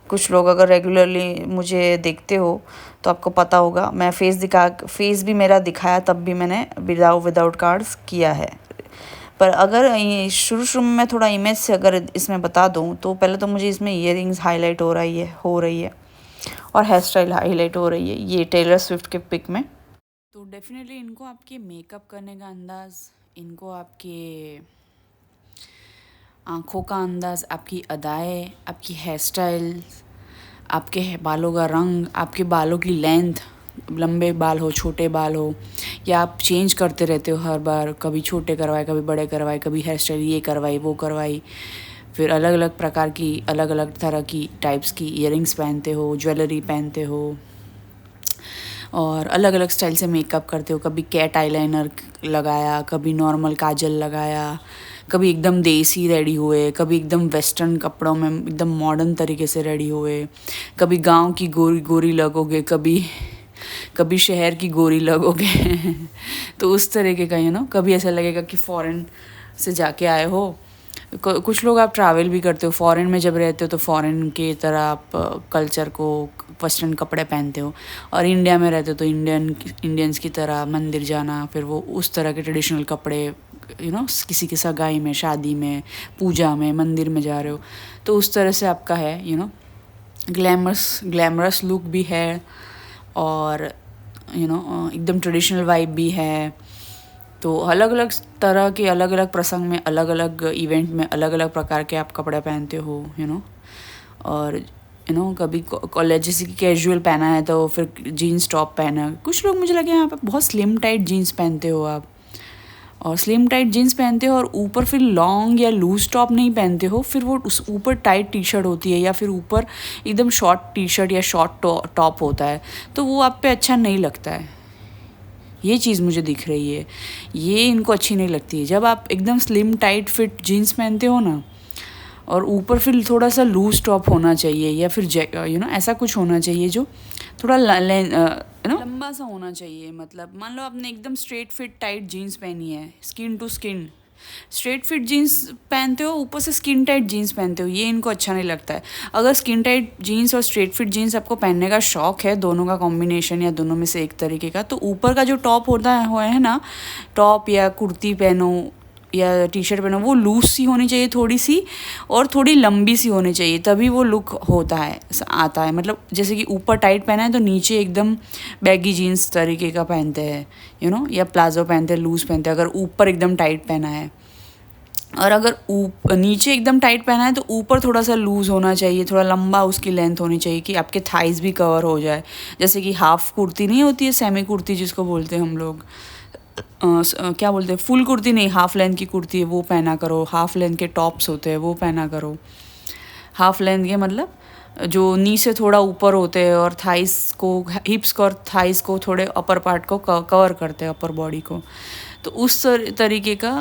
कुछ लोग अगर रेगुलरली मुझे देखते हो तो आपको पता होगा, मैं फेस भी मेरा दिखाया तब भी मैंने विदाउट कार्ड्स किया है। पर अगर शुरू में मैं थोड़ा इमेज से अगर इसमें बता दूँ, तो पहले तो मुझे इसमें ईयरिंग्स हाईलाइट हो रही है और हेयर स्टाइल हाईलाइट हो रही है, ये टेलर स्विफ्ट के पिक में। तो डेफिनेटली इनको आपके मेकअप करने का अंदाज़, इनको आपके आँखों का अंदाज़, आपकी अदाएँ, आपकी हेयर स्टाइल, आपके बालों का रंग, आपके बालों की लेंथ, लंबे बाल हो, छोटे बाल हो, या आप चेंज करते रहते हो हर बार, कभी छोटे करवाए, कभी बड़े करवाए, कभी हेयर स्टाइल ये करवाई, वो करवाई, फिर अलग अलग प्रकार की, अलग अलग तरह की टाइप्स की ईयरिंग्स पहनते हो, ज्वेलरी पहनते हो, और अलग अलग स्टाइल से मेकअप करते हो, कभी कैट आईलाइनर लगाया, कभी नॉर्मल काजल लगाया, कभी एकदम देसी रेडी हुए, कभी एकदम वेस्टर्न कपड़ों में एकदम मॉडर्न तरीके से रेडी हुए, कभी गांव की गोरी गोरी लगोगे, कभी कभी शहर की गोरी लगोगे तो उस तरीके का कभी ऐसा लगेगा कि फॉरेन से जाके आए हो। कुछ लोग आप ट्रैवल भी करते हो, फॉरेन में जब रहते हो तो फॉरेन के तरह आप कल्चर को, वेस्टर्न कपड़े पहनते हो, और इंडिया में रहते हो तो इंडियंस की तरह मंदिर जाना, फिर वो उस तरह के ट्रेडिशनल कपड़े, किसी की सगाई में, शादी में, पूजा में, मंदिर में जा रहे हो, तो उस तरह से आपका है ग्लैमरस लुक भी है, और एकदम ट्रेडिशनल वाइब भी है। तो अलग अलग तरह के, अलग अलग प्रसंग में, अलग अलग इवेंट में अलग अलग प्रकार के आप कपड़े पहनते हो, और कभी कॉलेज जैसे कि कैजुअल पहना है तो फिर जीन्स टॉप पहना। कुछ लोग मुझे लगे यहाँ पे बहुत स्लिम टाइट जीन्स पहनते हो आप, और स्लिम टाइट जीन्स पहनते हो और ऊपर फिर लॉन्ग या लूज टॉप नहीं पहनते हो, फिर वो उस ऊपर टाइट टी शर्ट होती है, या फिर ऊपर एकदम शॉर्ट टी शर्ट या शॉर्ट टॉप होता है, तो वो आप पे अच्छा नहीं लगता है। ये चीज़ मुझे दिख रही है, ये इनको अच्छी नहीं लगती है। जब आप एकदम स्लिम टाइट फिट जीन्स पहनते हो ना, और ऊपर फिर थोड़ा सा लूज टॉप होना चाहिए, या फिर ऐसा कुछ होना चाहिए जो थोड़ा लंबा सा होना चाहिए। मतलब मान लो आपने एकदम स्ट्रेट फिट टाइट जीन्स पहनी है, skin to skin straight fit jeans पहनते हो, ऊपर से स्किन टाइट जीन्स पहनते हो, ये इनको अच्छा नहीं लगता है। अगर स्किन टाइट जीन्स और स्ट्रेट फिट जीन्स आपको पहनने का शौक है, दोनों का कॉम्बिनेशन या दोनों में से एक तरीके का, तो ऊपर का जो टॉप होता है ना, टॉप या कुर्ती पहनो या टी शर्ट पहनो, वो लूज सी होनी चाहिए थोड़ी सी, और थोड़ी लंबी सी होनी चाहिए, तभी वो लुक होता है, आता है। मतलब जैसे कि ऊपर टाइट पहना है तो नीचे एकदम बैगी जीन्स तरीके का पहनते हैं, या प्लाजो पहनते हैं, लूज पहनते हैं, अगर ऊपर एकदम टाइट पहना है। और अगर नीचे एकदम टाइट पहना है तो ऊपर थोड़ा सा लूज़ होना चाहिए, थोड़ा लंबा उसकी लेंथ होनी चाहिए कि आपके थाइज़ भी कवर हो जाए। जैसे कि हाफ़ कुर्ती नहीं होती है, सेमी कुर्ती जिसको बोलते हैं हम लोग, क्या बोलते हैं, फुल कुर्ती नहीं, हाफ़ लेंथ की कुर्ती है वो पहना करो, हाफ़ लेंथ के टॉप्स होते हैं वो पहना करो। हाफ़ लेंथ के मतलब जो नी से थोड़ा ऊपर होते हैं, और थाइस को, हिप्स को और थाइस को, थोड़े अपर पार्ट को कवर करते हैं, अपर बॉडी को। तो उस तरीके का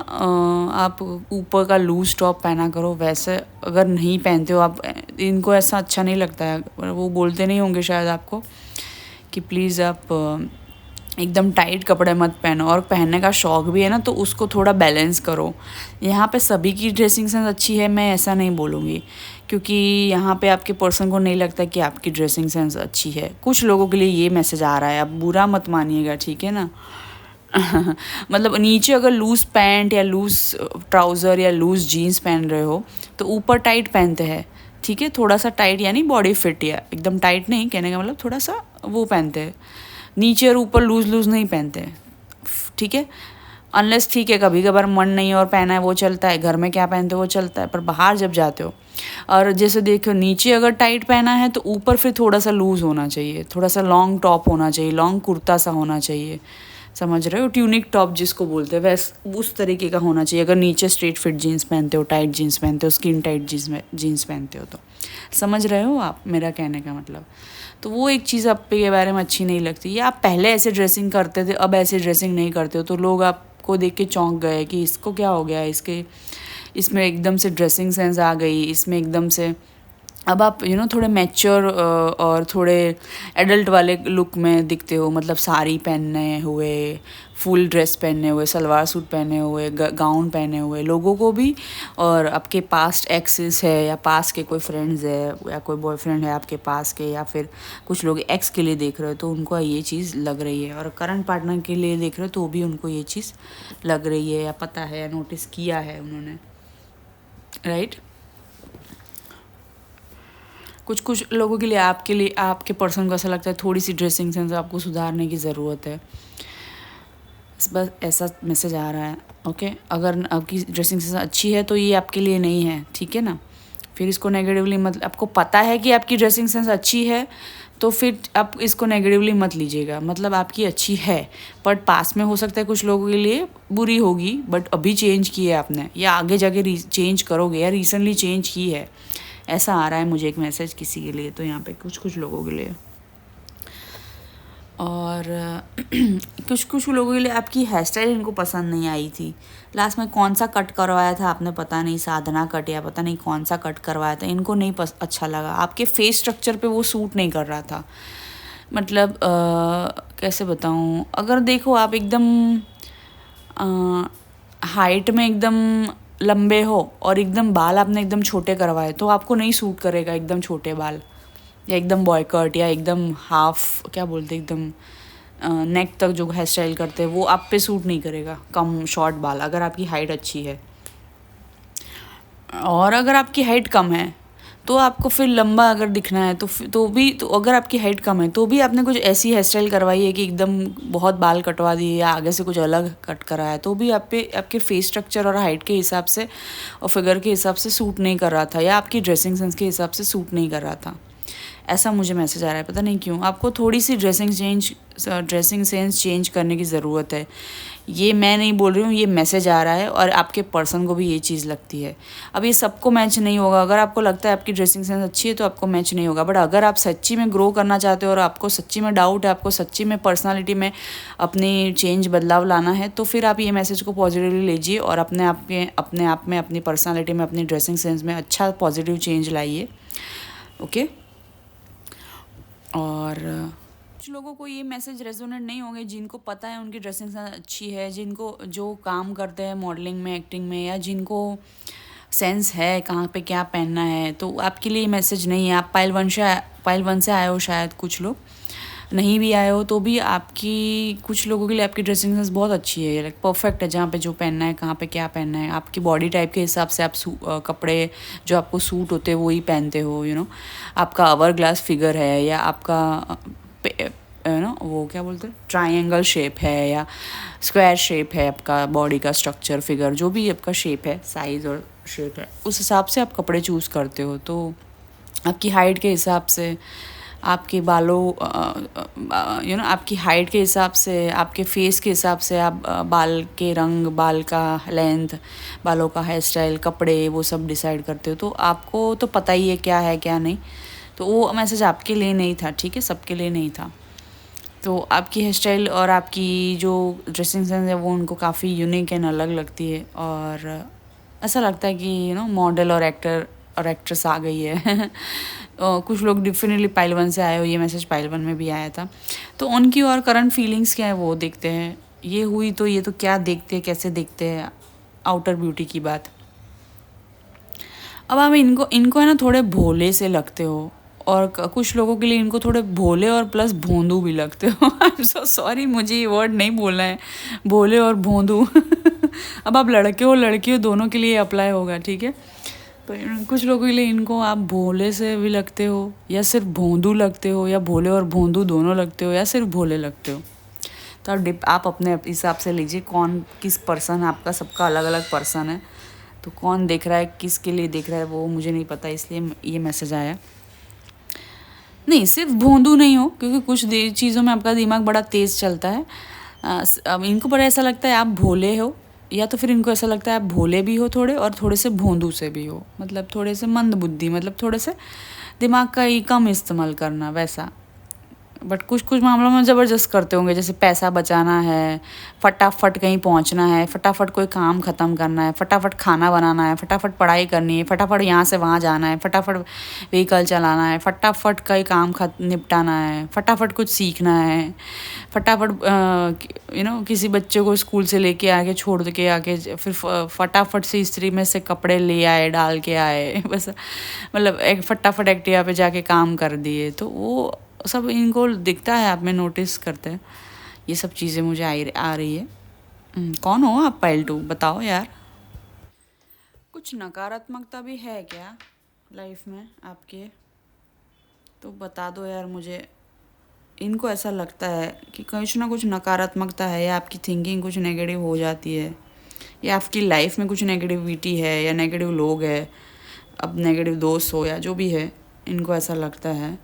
आप ऊपर का लूज टॉप पहना करो। वैसे अगर नहीं पहनते हो आप, इनको ऐसा अच्छा नहीं लगता है, वो बोलते नहीं होंगे शायद आपको कि प्लीज़ आप एकदम टाइट कपड़े मत पहनो। और पहनने का शौक़ भी है ना, तो उसको थोड़ा बैलेंस करो। यहाँ पे सभी की ड्रेसिंग सेंस अच्छी है, मैं ऐसा नहीं बोलूँगी, क्योंकि यहाँ पे आपके पर्सन को नहीं लगता कि आपकी ड्रेसिंग सेंस अच्छी है। कुछ लोगों के लिए ये मैसेज आ रहा है, आप बुरा मत मानिएगा, ठीक है ना मतलब नीचे अगर लूज़ पैंट या लूज़ ट्राउज़र या लूज़ जीन्स पहन रहे हो तो ऊपर टाइट पहनते हैं, ठीक है, थोड़ा सा टाइट, यानी बॉडी फिट, या एकदम टाइट नहीं, कहने का मतलब थोड़ा सा वो पहनते हैं। नीचे और ऊपर लूज़ नहीं पहनते, ठीक है। अनलेस ठीक है कभी कभार मन नहीं और पहना है वो चलता है, घर में क्या पहनते हो वो चलता है, पर बाहर जब जाते हो, और जैसे देखो नीचे अगर टाइट पहना है तो ऊपर फिर थोड़ा सा लूज़ होना चाहिए, थोड़ा सा लॉन्ग टॉप होना चाहिए, लॉन्ग कुर्ता सा होना चाहिए, समझ रहे हो, ट्यूनिक टॉप जिसको बोलते हैं, वैसे उस तरीके का होना चाहिए। अगर नीचे स्ट्रेट फिट जीन्स पहनते हो, टाइट जीन्स पहनते हो, स्किन टाइट जीन्स पहनते हो, तो समझ रहे हो आप मेरा कहने का मतलब। तो वो एक चीज़ आप के बारे में अच्छी नहीं लगती, या आप पहले ऐसे ड्रेसिंग करते थे अब ऐसे ड्रेसिंग नहीं करते हो, तो लोग आपको देख के चौंक गए कि इसको क्या हो गया, इसमें एकदम से ड्रेसिंग सेंस आ गई, इसमें एकदम से। अब आप थोड़े मैच्योर और थोड़े एडल्ट वाले लुक में दिखते हो, मतलब साड़ी पहने हुए, फुल ड्रेस पहने हुए, सलवार सूट पहने हुए, गाउन पहने हुए लोगों को भी। और आपके पास्ट एक्सेस है, या पास के कोई फ्रेंड्स है, या कोई बॉयफ्रेंड है आपके पास के, या फिर कुछ लोग एक्स के लिए देख रहे हो तो उनको ये चीज़ लग रही है, और करंट पार्टनर के लिए देख रहे हो तो भी उनको ये चीज़ लग रही है, या पता है, या नोटिस किया है उन्होंने, राइट। कुछ लोगों के लिए, आपके पर्सन को ऐसा लगता है थोड़ी सी ड्रेसिंग सेंस आपको सुधारने की ज़रूरत है। बस ऐसा मैसेज आ रहा है। ओके, अगर आपकी ड्रेसिंग सेंस अच्छी है तो ये आपके लिए नहीं है, ठीक है ना। फिर इसको नेगेटिवली मत, आपको पता है कि आपकी ड्रेसिंग सेंस अच्छी है तो फिर आप इसको नेगेटिवली मत लीजिएगा, मतलब आपकी अच्छी है, बट पास में हो सकता है कुछ लोगों के लिए बुरी होगी, बट अभी चेंज की है आपने, या आगे जाके चेंज करोगे, या रिसेंटली चेंज की है, ऐसा आ रहा है मुझे एक मैसेज किसी के लिए, तो यहाँ पे कुछ कुछ लोगों के लिए। और कुछ कुछ लोगों के लिए आपकी हेयर स्टाइल इनको पसंद नहीं आई थी। लास्ट में कौन सा कट करवाया था आपने, पता नहीं, साधना कट या पता नहीं कौन सा कट करवाया था, इनको नहीं अच्छा लगा, आपके फेस स्ट्रक्चर पे वो सूट नहीं कर रहा था। मतलब कैसे बताऊँ, अगर देखो आप एकदम हाइट में एकदम लंबे हो और एकदम बाल आपने एकदम छोटे करवाए तो आपको नहीं सूट करेगा एकदम छोटे बाल, या एकदम बॉय कट, या एकदम हाफ क्या बोलते एकदम नेक तक जो हेयर स्टाइल करते हैं वो आप पे सूट नहीं करेगा, कम शॉर्ट बाल, अगर आपकी हाइट अच्छी है। और अगर आपकी हाइट कम है तो आपको फिर लंबा अगर दिखना है तो अगर आपकी हाइट कम है तो भी आपने कुछ ऐसी हेयर स्टाइल करवाई है कि एकदम बहुत बाल कटवा दिए या आगे से कुछ अलग कट कराया, तो भी आप पे आपके फेस स्ट्रक्चर और हाइट के हिसाब से और फिगर के हिसाब से सूट नहीं कर रहा था, या आपकी ड्रेसिंग सेंस के हिसाब से सूट नहीं कर रहा था। ऐसा मुझे मैसेज आ रहा है, पता नहीं क्यों। आपको थोड़ी सी ड्रेसिंग सेंस चेंज करने की ज़रूरत है। ये मैं नहीं बोल रही हूँ, ये मैसेज आ रहा है और आपके पर्सन को भी ये चीज़ लगती है। अब ये सबको मैच नहीं होगा, अगर आपको लगता है आपकी ड्रेसिंग सेंस अच्छी है तो आपको मैच नहीं होगा, बट अगर आप सच्ची में ग्रो करना चाहते हो और आपको सच्ची में डाउट है, आपको सच्ची में पर्सनालिटी में अपनी चेंज बदलाव लाना है, तो फिर आप ये मैसेज को पॉजिटिवली लीजिए और अपने आप में अपनी पर्सनालिटी में अपनी ड्रेसिंग सेंस में अच्छा पॉजिटिव चेंज लाइए। ओके। और कुछ लोगों को ये मैसेज रेजोनेट नहीं होंगे जिनको पता है उनकी ड्रेसिंग सेंस अच्छी है, जिनको जो काम करते हैं मॉडलिंग में, एक्टिंग में, या जिनको सेंस है कहाँ पे क्या पहनना है, तो आपके लिए मैसेज नहीं है। आप पाइल वन से आए हो, शायद कुछ लोग नहीं भी आए हो तो भी आपकी, कुछ लोगों के लिए आपकी ड्रेसिंग सेंस बहुत अच्छी है, लाइक परफेक्ट है, जहाँ पे जो पहनना है, कहाँ पे क्या पहनना है, आपकी बॉडी टाइप के हिसाब से आप कपड़े जो आपको सूट होते हैं वही पहनते हो, आपका आवर ग्लास फिगर है, या आपका वो क्या बोलते हैं ट्रायंगल शेप है, या स्क्वायर शेप है, आपका बॉडी का स्ट्रक्चर, फिगर, जो भी आपका शेप है, साइज़ और शेप है, उस हिसाब से आप कपड़े चूज़ करते हो। तो आपकी हाइट के हिसाब से, आपके बालों आपकी हाइट के हिसाब से, आपके फेस के हिसाब से आप बाल के रंग, बाल का लेंथ, बालों का हेयर स्टाइल, कपड़े, वो सब डिसाइड करते हो। तो आपको तो पता ही है क्या है क्या नहीं, तो वो मैसेज आपके लिए नहीं था, ठीक है, सबके लिए नहीं था। तो आपकी हेयर स्टाइल और आपकी जो ड्रेसिंग सेंस है वो उनको काफ़ी यूनिक एंड अलग लगती है, और ऐसा लगता है कि मॉडल और एक्टर और एक्ट्रेस आ गई है। कुछ लोग डेफिनेटली पाइल वन से आए हो, ये मैसेज पाइल वन में भी आया था, तो उनकी और करंट फीलिंग्स क्या है वो देखते हैं। ये हुई तो ये तो क्या देखते हैं, कैसे देखते हैं, आउटर ब्यूटी की बात। अब आप इनको है ना थोड़े भोले से लगते हो, और कुछ लोगों के लिए इनको थोड़े भोले और प्लस भोंदू भी लगते हो। आई एम सो सॉरी, मुझे ये वर्ड नहीं बोलना है, भोले और भोंदू। अब आप लड़के हो लड़की हो दोनों के लिए अप्लाई होगा, ठीक है। तो कुछ लोगों के लिए इनको आप भोले से भी लगते हो, या सिर्फ भोंदू लगते हो, या भोले और भोंदू दोनों लगते हो, या सिर्फ भोले लगते हो। तो आप अपने हिसाब से लीजिए कौन किस पर्सन, आपका सबका अलग अलग पर्सन है, तो कौन देख रहा है, किसके लिए देख रहा है वो मुझे नहीं पता, इसलिए ये मैसेज आया। नहीं, सिर्फ भोंदू नहीं हो, क्योंकि कुछ चीज़ों में आपका दिमाग बड़ा तेज़ चलता है। अब इनको पर ऐसा लगता है आप भोले हो, या तो फिर इनको ऐसा लगता है आप भोले भी हो थोड़े, और थोड़े से भोंदू से भी हो, मतलब थोड़े से मंद बुद्धि, मतलब थोड़े से दिमाग का ही कम इस्तेमाल करना वैसा। बट कुछ कुछ मामलों में ज़बरदस्त करते होंगे, जैसे पैसा बचाना है, फटाफट कहीं पहुंचना है, फटाफट कोई काम ख़त्म करना है, फटाफट खाना बनाना है, फटाफट पढ़ाई करनी है, फटाफट यहाँ से वहाँ जाना है, फटाफट व्हीकल चलाना है, फटाफट कई काम निपटाना है, फटाफट कुछ सीखना है, फटाफट किसी बच्चे को स्कूल से लेके आके छोड़ के आके फिर फटाफट से इस्त्री में से कपड़े ले आए, डाल के आए, बस मतलब एक फटाफट एक्टिवा पे जाके काम कर दिए। तो वो सब इनको दिखता है, आप में नोटिस करते हैं, ये सब चीज़ें मुझे आ रही है। कौन हो आप पाइल 2, बताओ यार। कुछ नकारात्मकता भी है क्या लाइफ में आपके, तो बता दो यार मुझे। इनको ऐसा लगता है कि कुछ ना कुछ नकारात्मकता है, या आपकी थिंकिंग कुछ नेगेटिव हो जाती है, या आपकी लाइफ में कुछ नेगेटिविटी है या नेगेटिव लोग है, अब नेगेटिव दोस्त हो या जो भी है, इनको ऐसा लगता है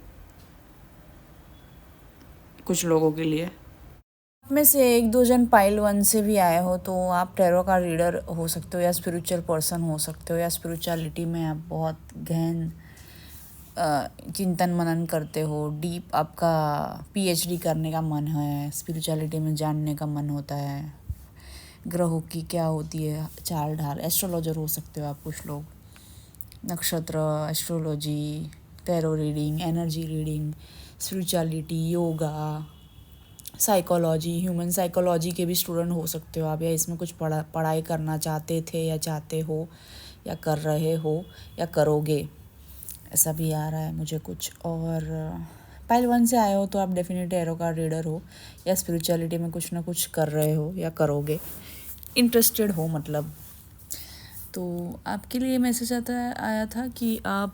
कुछ लोगों के लिए। आप में से 1-2 जन पाइल 1 से भी आए हो तो आप टैरो का रीडर हो सकते हो या स्पिरिचुअल पर्सन हो सकते हो, या स्पिरिचुअलिटी में आप बहुत गहन चिंतन मनन करते हो, डीप आपका पीएचडी करने का मन है, स्पिरिचुअलिटी में जानने का मन होता है, ग्रहों की क्या होती है चाल ढाल, एस्ट्रोलॉजर हो सकते हो आप कुछ लोग, नक्षत्र astrology, tarot reading, energy reading, spirituality, yoga, psychology, human psychology के भी स्टूडेंट हो सकते हो आप, या इसमें कुछ पढ़ाई करना चाहते थे या चाहते हो या कर रहे हो या करोगे, ऐसा भी आ रहा है मुझे कुछ। और पाइल 1 से आए हो तो आप डेफिनेटली टैरो का रीडर हो या स्पिरिचुअलिटी में कुछ ना कुछ कर रहे हो या करोगे, इंटरेस्टेड हो मतलब। तो आपके लिए मैसेज आया था कि आप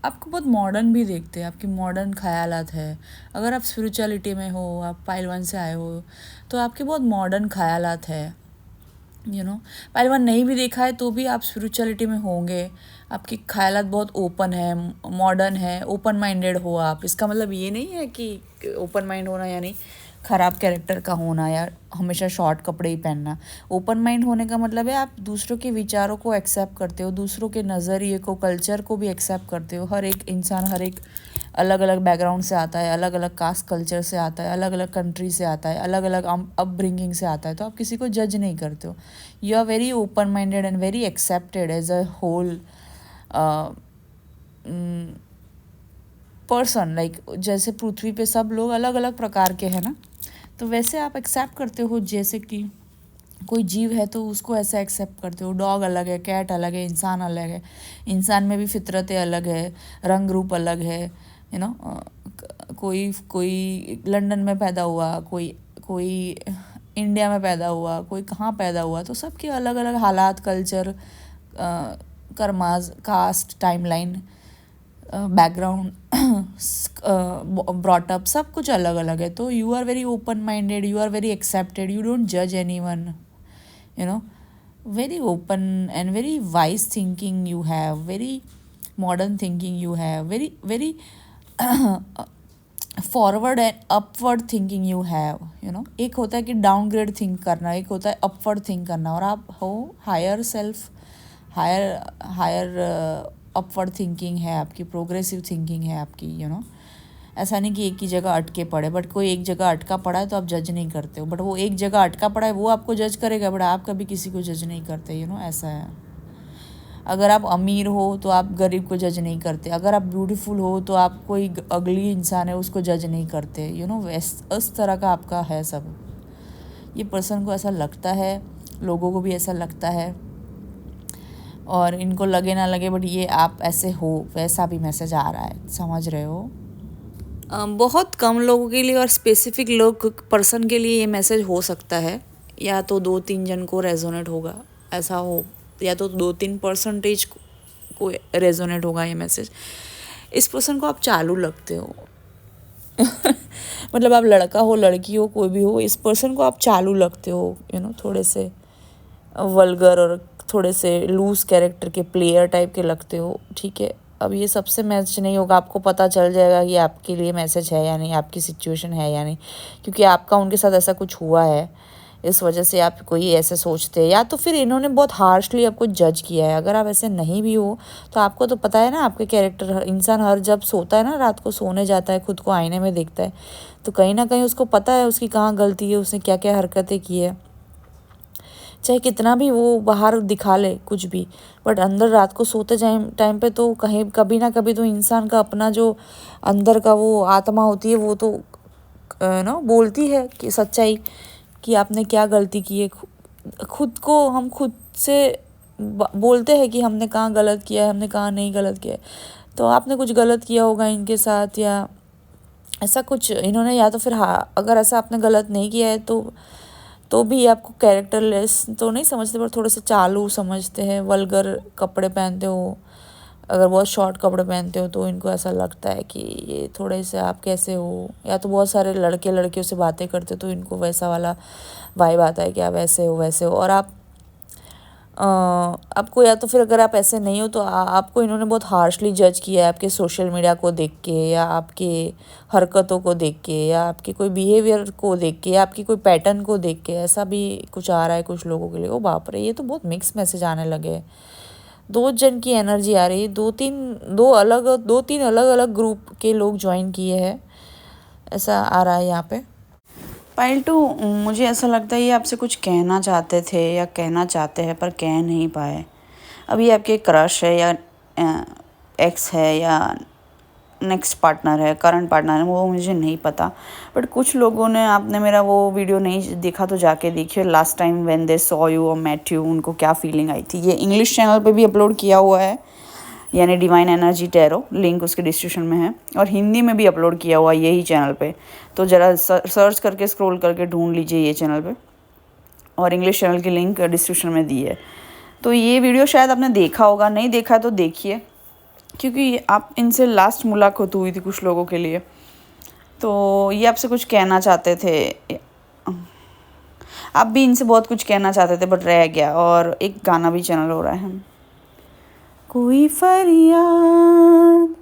आपको बहुत मॉडर्न भी देखते हैं, आपकी मॉडर्न ख्यालात है। अगर आप स्पिरिचुअलिटी में हो, आप पाइल 1 से आए हो तो आपके बहुत मॉडर्न ख्यालात है। पाइल 1 नहीं भी देखा है तो भी आप स्पिरिचुअलिटी में होंगे, आपकी ख्यालात बहुत ओपन है, मॉडर्न है, ओपन माइंडेड हो आप। इसका मतलब ये नहीं है कि ओपन माइंड होना यानी ख़राब कैरेक्टर का होना या हमेशा शॉर्ट कपड़े ही पहनना। ओपन माइंड होने का मतलब है आप दूसरों के विचारों को एक्सेप्ट करते हो, दूसरों के नज़रिए को, कल्चर को भी एक्सेप्ट करते हो। हर एक इंसान हर एक अलग अलग बैकग्राउंड से आता है, अलग अलग कास्ट कल्चर से आता है, अलग अलग कंट्री से आता है, अलग अलग अपब्रिंगिंग से आता है, तो आप किसी को जज नहीं करते हो। You are very open minded and very accepted as a whole person. Like जैसे पृथ्वी पे सब लोग अलग अलग प्रकार के हैं ना, तो वैसे आप एक्सेप्ट करते हो। जैसे कि कोई जीव है तो उसको ऐसा एक्सेप्ट करते हो। डॉग अलग है, कैट अलग है, इंसान अलग है, इंसान में भी फितरतें अलग है, रंग रूप अलग है, कोई लंदन में पैदा हुआ, कोई इंडिया में पैदा हुआ, कोई कहाँ पैदा हुआ, तो सबके अलग अलग हालात, culture, karmas, caste, timeline, background, brought up, सब कुछ अलग अलग है। तो you are very open minded, you are very accepted, you don't जज anyone, very open and very wise thinking you have, very modern thinking you have, very forward and upward thinking you have. एक होता है कि downgrade think करना, एक होता है upward think करना, और आप हो higher self, higher upward thinking है आपकी, प्रोग्रेसिव थिंकिंग है आपकी। ऐसा नहीं कि एक ही जगह अटके पड़े, बट कोई एक जगह अटका पड़ा है तो आप जज नहीं करते हो, बट वो एक जगह अटका पड़ा है वो आपको जज करेगा, बट आप कभी किसी को जज नहीं करते। ऐसा है। अगर आप अमीर हो तो आप गरीब को जज नहीं करते, अगर आप ब्यूटीफुल हो तो आप कोई अगली इंसान है उसको जज नहीं करते। इस तरह का आपका है सब। ये पर्सन को ऐसा लगता है, लोगों को भी ऐसा लगता है, और इनको लगे ना लगे बट ये आप ऐसे हो, वैसा भी मैसेज आ रहा है, समझ रहे हो। बहुत कम लोगों के लिए और स्पेसिफिक लोग पर्सन के लिए ये मैसेज हो सकता है, या तो 2-3 जन को रेजोनेट होगा, ऐसा हो, या तो 2-3% को रेजोनेट होगा ये मैसेज। इस पर्सन को आप चालू लगते हो मतलब आप लड़का हो लड़की हो कोई भी हो, इस पर्सन को आप चालू लगते हो। थोड़े से वल्गर और थोड़े से लूज कैरेक्टर के, प्लेयर टाइप के लगते हो, ठीक है। अब ये सबसे मैच नहीं होगा, आपको पता चल जाएगा कि आपके लिए मैसेज है या नहीं, आपकी सिचुएशन है या नहीं, क्योंकि आपका उनके साथ ऐसा कुछ हुआ है, इस वजह से आप कोई ऐसे सोचते हैं, या तो फिर इन्होंने बहुत हार्शली आपको जज किया है। अगर आप ऐसे नहीं भी हो तो आपको तो पता है ना आपके कैरेक्टर। इंसान हर जब सोता है ना, रात को सोने जाता है, खुद को आईने में देखता है, तो कहीं ना कहीं उसको पता है उसकी कहाँ गलती है, उसने क्या क्या हरकतें की है, चाहे कितना भी वो बाहर दिखा ले कुछ भी, बट अंदर रात को सोते टाइम पे तो कहीं कभी ना कभी तो इंसान का अपना जो अंदर का वो आत्मा होती है वो तो बोलती है कि सच्चाई, कि आपने क्या गलती की है। खुद को हम खुद से बोलते हैं कि हमने कहाँ गलत किया है, हमने कहाँ नहीं गलत किया है। तो आपने कुछ गलत किया होगा इनके साथ, या ऐसा कुछ इन्होंने, या तो फिर अगर ऐसा आपने गलत नहीं किया है तो भी आपको कैरेक्टरलेस तो नहीं समझते, पर थोड़े से चालू समझते हैं, वल्गर कपड़े पहनते हो, अगर बहुत शॉर्ट कपड़े पहनते हो तो इनको ऐसा लगता है कि ये थोड़े से आप कैसे हो, या तो बहुत सारे लड़के लड़कियों से बातें करते हो तो इनको वैसा वाला वाइब आता है कि आप ऐसे हो वैसे हो। और आपको, या तो फिर अगर आप ऐसे नहीं हो तो आपको इन्होंने बहुत हार्शली जज किया है आपके सोशल मीडिया को देख के, या आपके हरकतों को देख के, या आपके कोई बिहेवियर को देख के, या आपकी कोई पैटर्न को देख के। ऐसा भी कुछ आ रहा है कुछ लोगों के लिए। ओ बाप रे, ये तो बहुत मिक्स मैसेज आने लगे हैं। दो जन की एनर्जी आ रही है, दो तीन अलग अलग ग्रुप के लोग ज्वाइन किए हैं, ऐसा आ रहा है यहाँ पे। पायल टू, मुझे ऐसा लगता है ये आपसे कुछ कहना चाहते थे या कहना चाहते हैं पर कह नहीं पाए। अभी आपके क्रश है या एक्स है या नेक्स्ट पार्टनर है, करंट पार्टनर है, वो मुझे नहीं पता। बट कुछ लोगों ने, आपने मेरा वो वीडियो नहीं देखा तो जाके देखिए, last time when they saw you और मेट यू, उनको क्या फीलिंग आई थी। ये इंग्लिश चैनल पे भी अपलोड किया हुआ है, यानी डिवाइन एनर्जी टैरो, लिंक उसके डिस्क्रिप्शन में है। और हिंदी में भी अपलोड किया हुआ है यही चैनल पे, तो ज़रा सर्च करके स्क्रॉल करके ढूंढ लीजिए ये चैनल पे। और इंग्लिश चैनल की लिंक डिस्क्रिप्शन में दी है। तो ये वीडियो शायद आपने देखा होगा, नहीं देखा तो देखिए, क्योंकि आप इनसे लास्ट मुलाकात हुई थी कुछ लोगों के लिए, तो ये आपसे कुछ कहना चाहते थे। आप भी इनसे बहुत कुछ कहना चाहते थे बट रह गया। और एक गाना भी चैनल हो रहा है, कोई फरियाद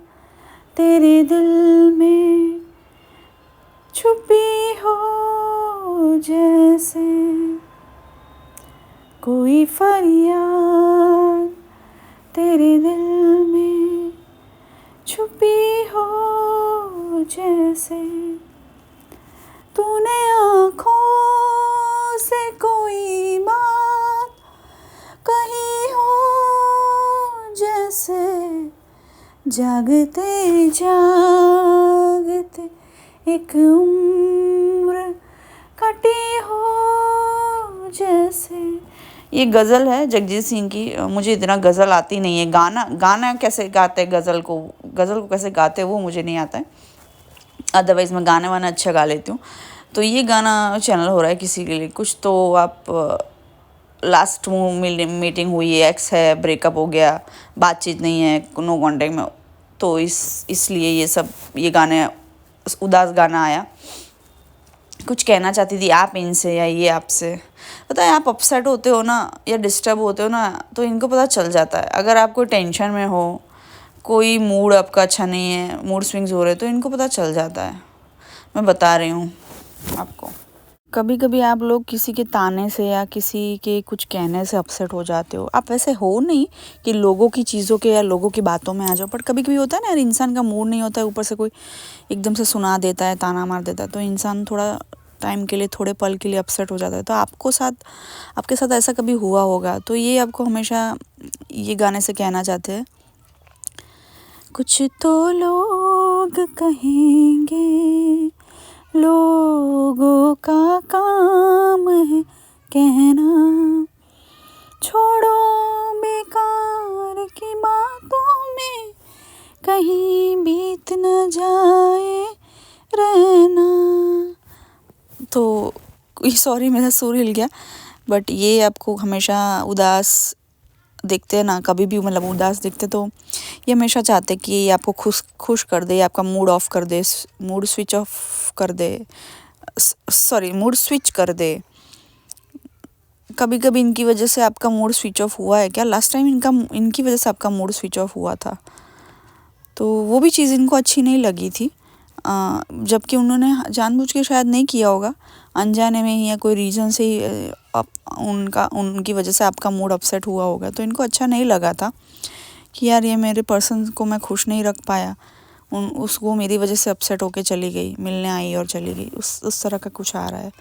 तेरे दिल में छुपी हो जैसे, कोई फरियाद तेरे दिल में छुपी हो जैसे, तूने आँखों से कोई बात कही हो जैसे, जागते जागते एक उम्र कटी हो जैसे। ये गज़ल है जगजीत सिंह की। मुझे इतना गज़ल आती नहीं है। गाना कैसे गाते हैं, गज़ल को कैसे गाते हैं वो मुझे नहीं आता है। अदरवाइज़ मैं गाने वाना अच्छा गा लेती हूँ। तो ये गाना चैनल हो रहा है किसी के लिए कुछ, तो आप लास्ट मीटिंग हुई है, एक्स है, ब्रेकअप हो गया, बातचीत नहीं है, नो कॉन्टेक्ट में, तो इसलिए ये गाने, उदास गाना आया। कुछ कहना चाहती थी आप इनसे या ये आपसे। पता है, आप अपसेट होते हो ना या डिस्टर्ब होते हो ना, तो इनको पता चल जाता है। अगर आप कोई टेंशन में हो, कोई मूड आपका अच्छा नहीं है, मूड स्विंग्स हो रहे, तो इनको पता चल जाता है। मैं बता रही हूँ आपको। कभी कभी आप लोग किसी के ताने से या किसी के कुछ कहने से अपसेट हो जाते हो। आप वैसे हो नहीं कि लोगों की चीज़ों के या लोगों की बातों में आ जाओ, पर कभी कभी होता है ना यार, इंसान का मूड नहीं होता है, ऊपर से कोई एकदम से सुना देता है, ताना मार देता है, तो इंसान थोड़ा टाइम के लिए, थोड़े पल के लिए अपसेट हो जाता है। तो आपके साथ ऐसा कभी हुआ होगा, तो ये आपको हमेशा ये गाने से कहना चाहते हैं, कुछ तो लोग कहेंगे, लोगों का काम है कहना, छोड़ो बेकार की बातों में कहीं बीत न जाए रहना। तो सॉरी, मेरा सुर हिल गया, बट ये आपको हमेशा उदास देखते हैं ना, कभी भी मतलब उदास दिखते, तो ये हमेशा चाहते कि ये आपको खुश कर दे, आपका मूड ऑफ कर दे, मूड स्विच ऑफ कर दे, मूड स्विच कर दे। कभी कभी इनकी वजह से आपका मूड स्विच ऑफ हुआ है क्या? लास्ट टाइम इनकी वजह से आपका मूड स्विच ऑफ हुआ था, तो वो भी चीज़ इनको अच्छी नहीं लगी थी, जबकि उन्होंने जानबूझ के शायद नहीं किया होगा, अनजाने में ही या कोई रीज़न से ही उनकी वजह से आपका मूड अपसेट हुआ होगा। तो इनको अच्छा नहीं लगा था कि यार ये मेरे पर्सन को मैं खुश नहीं रख पाया, उसको मेरी वजह से अपसेट होके चली गई, मिलने आई और चली गई, उस तरह का कुछ आ रहा है।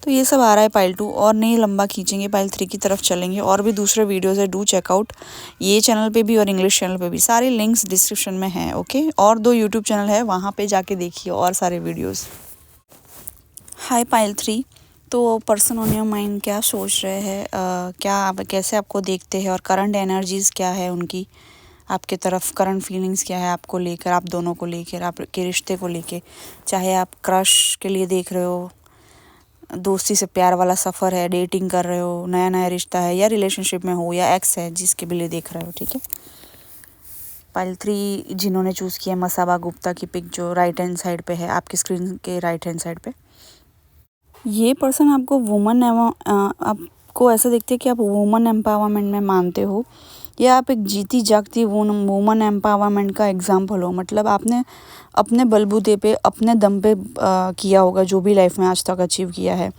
तो ये सब आ रहा है पाइल 2, और नहीं लंबा खींचेंगे, पाइल 3 की तरफ चलेंगे। और भी दूसरे वीडियोज़ है, डू चेकआउट ये चैनल पे भी और इंग्लिश चैनल पे भी, सारे लिंक्स डिस्क्रिप्शन में हैं, ओके। और 2 यूट्यूब चैनल है, वहाँ पे जाके देखिए और सारे वीडियोज़। हाय पाइल 3, तो पर्सन ऑन योर माइंड क्या सोच रहे हैं, कैसे आपको देखते हैं, और करंट एनर्जीज़ क्या है उनकी आपके तरफ, करंट फीलिंग्स क्या है आपको लेकर, आप दोनों को लेकर, आपके रिश्ते को लेकर। चाहे आप क्रश के लिए देख रहे हो, दोस्ती से प्यार वाला सफ़र है, डेटिंग कर रहे हो, नया नया रिश्ता है, या रिलेशनशिप में हो, या एक्स है जिसके भी लिए देख रहे हो, ठीक है। पाइल 3 जिन्होंने चूज़ किया मसाबा गुप्ता की पिक जो राइट हैंड साइड पे है, आपकी स्क्रीन के राइट हैंड साइड पे। ये पर्सन आपको वुमन आपको ऐसा दिखते है कि आप वुमन एम्पावरमेंट में मानते हो, या आप एक जीती जागती वुमन एम्पावरमेंट का एग्जाम्पल हो। मतलब आपने अपने बलबूते पे अपने दम पे किया होगा जो भी लाइफ में आज तक अचीव किया है।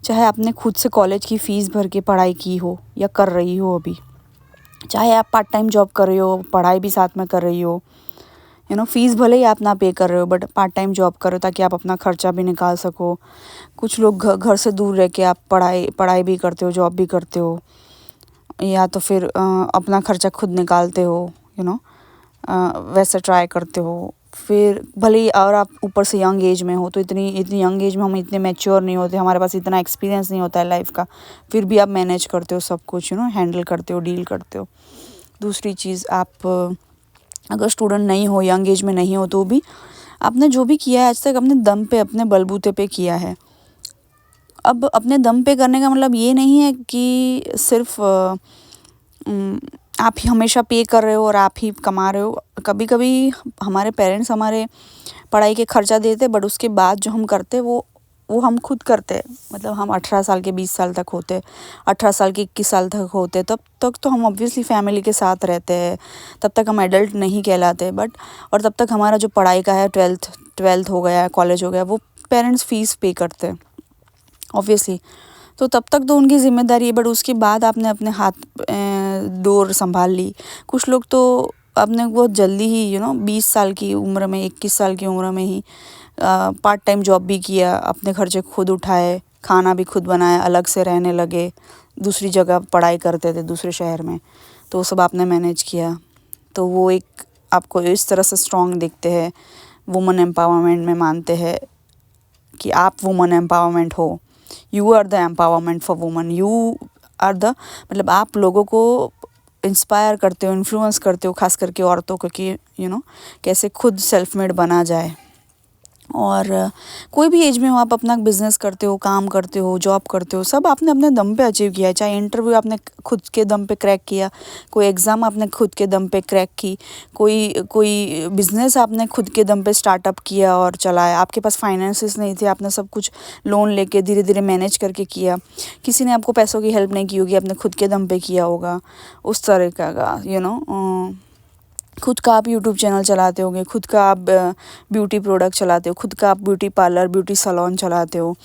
चाहे आपने खुद से कॉलेज की फ़ीस भर के पढ़ाई की हो या कर रही हो अभी, चाहे आप पार्ट टाइम जॉब कर रही हो, पढ़ाई भी साथ में कर रही हो, फ़ीस भले ही आप ना पे कर रहे हो बट पार्ट टाइम जॉब करो ताकि आप अपना खर्चा भी निकाल सको। कुछ लोग घर से दूर रह के आप पढ़ाई भी करते हो, जॉब भी करते हो, या तो फिर अपना खर्चा खुद निकालते हो, वैसे ट्राई करते हो। फिर भले ही और आप ऊपर से यंग एज में हो, तो इतनी यंग एज में हम इतने मैच्योर नहीं होते, हमारे पास इतना एक्सपीरियंस नहीं होता है लाइफ का, फिर भी आप मैनेज करते हो सब कुछ, हैंडल करते हो, डील करते हो। दूसरी चीज़, आप अगर स्टूडेंट नहीं हो, यंग एज में नहीं हो, तो भी आपने जो भी किया है आज तक अपने दम पे, अपने बलबूते पे किया है। अब अपने दम पे करने का मतलब ये नहीं है कि सिर्फ आप ही हमेशा पे कर रहे हो और आप ही कमा रहे हो। कभी कभी हमारे पेरेंट्स हमारे पढ़ाई के खर्चा देते, बट उसके बाद जो हम करते वो हम खुद करते हैं। मतलब हम 18 साल के 20 साल तक होते, 18 साल के 21 साल तक होते, तब तक तो हम ऑब्वियसली फैमिली के साथ रहते हैं, तब तक हम एडल्ट नहीं कहलाते। बट और तब तक हमारा जो पढ़ाई का है, ट्वेल्थ हो गया, कॉलेज हो गया, वो पेरेंट्स फ़ीस पे करते हैं ऑब्वियसली। तो तब तक तो उनकी ज़िम्मेदारी है, बट उसके बाद आपने अपने हाथ डोर संभाल ली। कुछ लोग तो आपने बहुत जल्दी ही 20 साल की उम्र में, 21 साल की उम्र में ही पार्ट टाइम जॉब भी किया, अपने खर्चे खुद उठाए, खाना भी खुद बनाया, अलग से रहने लगे, दूसरी जगह पढ़ाई करते थे दूसरे शहर में, तो वो सब आपने मैनेज किया। तो वो एक आपको इस तरह से स्ट्रॉन्ग दिखते हैं, वुमन एम्पावरमेंट में मानते हैं कि आप वुमन एम्पावरमेंट हो। You are the empowerment for woman, you are the, मतलब आप लोगों को इंस्पायर करते हो, इन्फ्लुएंस करते हो, खास करके औरतों को, कि कैसे खुद सेल्फ मेड बना जाए। और कोई भी एज में हो, आप अपना बिजनेस करते हो, काम करते हो, जॉब करते हो, सब आपने अपने दम पे अचीव किया है। चाहे इंटरव्यू आपने खुद के दम पे क्रैक किया, कोई एग्ज़ाम आपने खुद के दम पे क्रैक की, कोई बिज़नेस आपने खुद के दम पे स्टार्टअप किया और चलाया। आपके पास फाइनेंसेस नहीं थे, आपने सब कुछ लोन लेके धीरे धीरे मैनेज करके किया। किसी ने आपको पैसों की हेल्प नहीं की होगी, आपने खुद के दम पे किया होगा। उस तरह का खुद का आप यूट्यूब चैनल चलाते होंगे, खुद का आप ब्यूटी प्रोडक्ट चलाते हो, खुद का आप ब्यूटी पार्लर, ब्यूटी सैलून चलाते हो,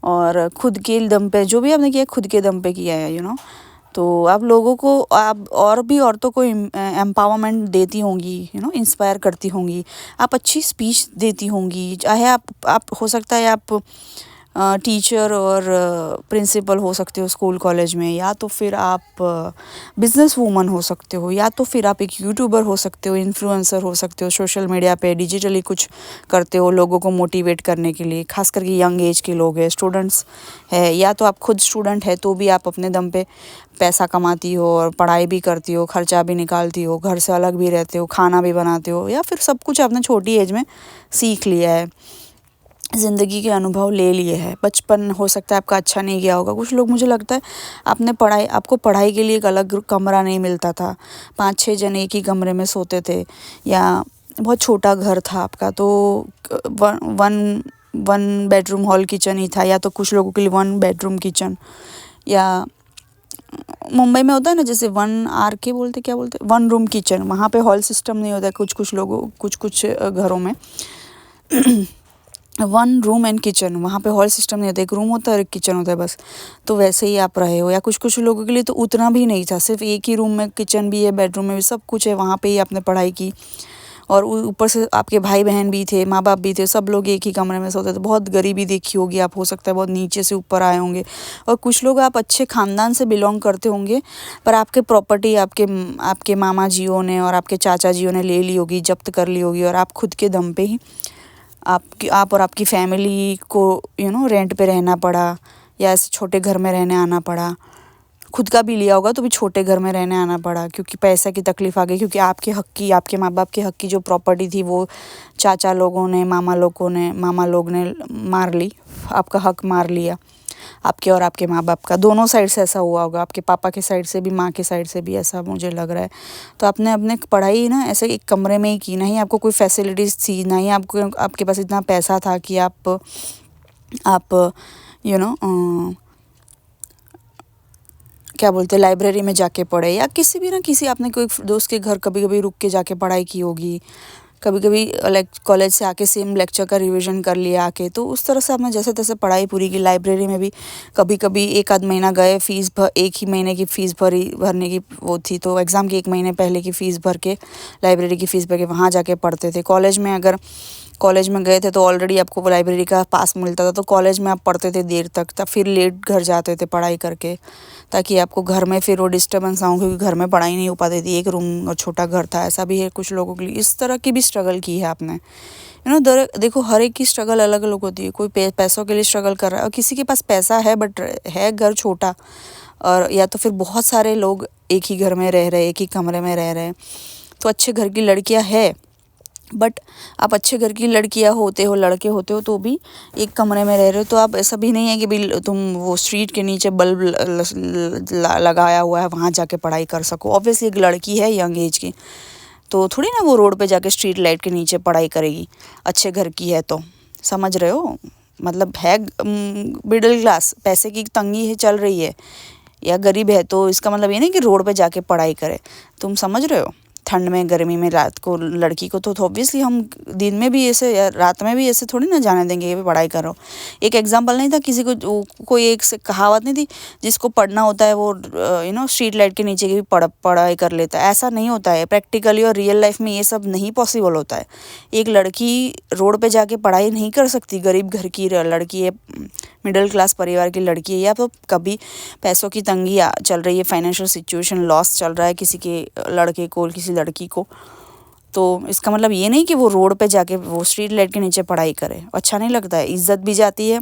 और खुद के दम पे जो भी आपने किया, खुद के दम पे किया है। तो आप लोगों को, आप और भी औरतों को एम्पावरमेंट देती होंगी, इंस्पायर करती होंगी, आप अच्छी स्पीच देती होंगी। चाहे आप हो सकता है आप टीचर और प्रिंसिपल हो सकते हो स्कूल कॉलेज में, या तो फिर आप बिज़नेस वूमन हो सकते हो, या तो फिर आप एक यूट्यूबर हो सकते हो, इन्फ्लुएंसर हो सकते हो, सोशल मीडिया पे डिजिटली कुछ करते हो लोगों को मोटिवेट करने के लिए, खास करके यंग एज के लोग हैं, स्टूडेंट्स है, या तो आप खुद स्टूडेंट है तो भी आप अपने दम पे पैसा कमाती हो और पढ़ाई भी करती हो, खर्चा भी निकालती हो, घर से अलग भी रहते हो, खाना भी बनाते हो, या फिर सब कुछ आपने छोटी एज में सीख लिया है, ज़िंदगी के अनुभव ले लिए हैं। बचपन हो सकता है आपका अच्छा नहीं गया होगा। कुछ लोग, मुझे लगता है आपको पढ़ाई के लिए एक अलग कमरा नहीं मिलता था, 5-6 जन एक ही कमरे में सोते थे, या बहुत छोटा घर था आपका, तो वन बेडरूम हॉल किचन ही था, या तो कुछ लोगों के लिए 1 बेडरूम किचन, या मुंबई में होता है ना जैसे 1 RK बोलते, क्या बोलते, 1 रूम किचन, वहाँ पे हॉल सिस्टम नहीं होता है कुछ घरों में 1 रूम एंड किचन, वहाँ पे हॉल सिस्टम नहीं होता, एक रूम होता है और एक किचन होता है बस। तो वैसे ही आप रहे हो, या कुछ लोगों के लिए तो उतना भी नहीं था, सिर्फ एक ही रूम में किचन भी है, बेडरूम में भी सब कुछ है, वहाँ पे ही आपने पढ़ाई की, और ऊपर से आपके भाई बहन भी थे, माँ बाप भी थे, सब लोग एक ही कमरे में सोते थे। बहुत गरीबी देखी होगी आप, हो सकता है बहुत नीचे से ऊपर आए होंगे, और कुछ लोग आप अच्छे ख़ानदान से बिलोंग करते होंगे, पर आपके प्रॉपर्टी आपके मामा जियों ने और आपके चाचा जियों ने ले ली होगी, जब्त कर ली होगी, और आप खुद के दम पे ही आप और आपकी फैमिली को रेंट पे रहना पड़ा, या ऐसे छोटे घर में रहने आना पड़ा। खुद का भी लिया होगा तो भी छोटे घर में रहने आना पड़ा, क्योंकि पैसा की तकलीफ़ आ गई, क्योंकि आपके माँ बाप के हक की जो प्रॉपर्टी थी वो चाचा लोगों ने, मामा लोग ने मार ली, आपका हक मार लिया। आपके और आपके माँ बाप का, दोनों साइड से ऐसा हुआ होगा, आपके पापा के साइड से भी, माँ के साइड से भी, ऐसा मुझे लग रहा है। तो आपने अपने पढ़ाई ना ऐसे एक कमरे में ही की, ना ही आपको कोई फैसिलिटीज़ थी, ना ही आपको आपके पास इतना पैसा था कि आप यू नो क्या बोलते हैं, लाइब्रेरी में जाके पढ़े, या किसी भी ना किसी आपने कोई दोस्त के घर कभी कभी रुक के जाके पढ़ाई की होगी, कभी कभी लाइक कॉलेज से आके सेम लेक्चर का रिवीजन कर लिया आके, तो उस तरह से आपने जैसे तैसे पढ़ाई पूरी की। लाइब्रेरी में भी कभी कभी एक आध महीना गए, एक ही महीने की फ़ीस भरने की वो थी, तो एग्ज़ाम के 1 महीने पहले की फ़ीस भर के, लाइब्रेरी की फ़ीस भर के वहाँ जाके पढ़ते थे। कॉलेज में गए थे तो ऑलरेडी आपको लाइब्रेरी का पास मिलता था, तो कॉलेज में आप पढ़ते थे देर तक, तब फिर लेट घर जाते थे पढ़ाई करके, ताकि आपको घर में फिर वो डिस्टर्बेंस ना हो, क्योंकि घर में पढ़ाई नहीं हो पाती थी, एक रूम और छोटा घर था। ऐसा भी है कुछ लोगों के लिए, इस तरह की भी स्ट्रगल की है आपने, देखो हर एक की स्ट्रगल अलग अलग होती है। कोई पैसों के लिए स्ट्रगल कर रहा है, और किसी के पास पैसा है बट है घर छोटा, और या तो फिर बहुत सारे लोग एक ही घर में रह रहे, एक ही कमरे में रह रहे, तो अच्छे घर की लड़कियां है, बट आप अच्छे घर की लड़कियां होते हो, लड़के होते हो, तो भी एक कमरे में रह रहे हो, तो आप ऐसा भी नहीं है कि भाई तुम वो स्ट्रीट के नीचे बल्ब लगाया हुआ है वहाँ जाके पढ़ाई कर सको। ऑब्वियसली एक लड़की है यंग एज की, तो थोड़ी ना वो रोड पे जाके स्ट्रीट लाइट के नीचे पढ़ाई करेगी, अच्छे घर की है तो, समझ रहे हो, मतलब है मिडिल क्लास, पैसे की तंगी है चल रही है, या गरीब है, तो इसका मतलब ये नहीं कि रोड पे जाके पढ़ाई करे। तुम समझ रहे हो, ठंड में गर्मी में रात को लड़की को तो ऑब्वियसली हम दिन में भी ऐसे या रात में भी ऐसे थोड़ी ना जाने देंगे कि पढ़ाई करो। एक एग्जांपल नहीं था किसी को, कोई एक से कहावत नहीं थी, जिसको पढ़ना होता है वो स्ट्रीट लाइट के नीचे की भी पढ़ाई कर लेता है। ऐसा नहीं होता है, प्रैक्टिकली और रियल लाइफ में ये सब नहीं पॉसिबल होता है। एक लड़की रोड पे जाके पढ़ाई नहीं कर सकती, गरीब घर की लड़की है, मिडिल क्लास परिवार की लड़की है, या तो कभी पैसों की तंगी चल रही है, फाइनेंशियल सिचुएशन लॉस चल रहा है किसी के लड़के को, किसी लड़की को, तो इसका मतलब ये नहीं कि वो रोड पे जाके वो स्ट्रीट लाइट के नीचे पढ़ाई करे। अच्छा नहीं लगता है, इज्जत भी जाती है,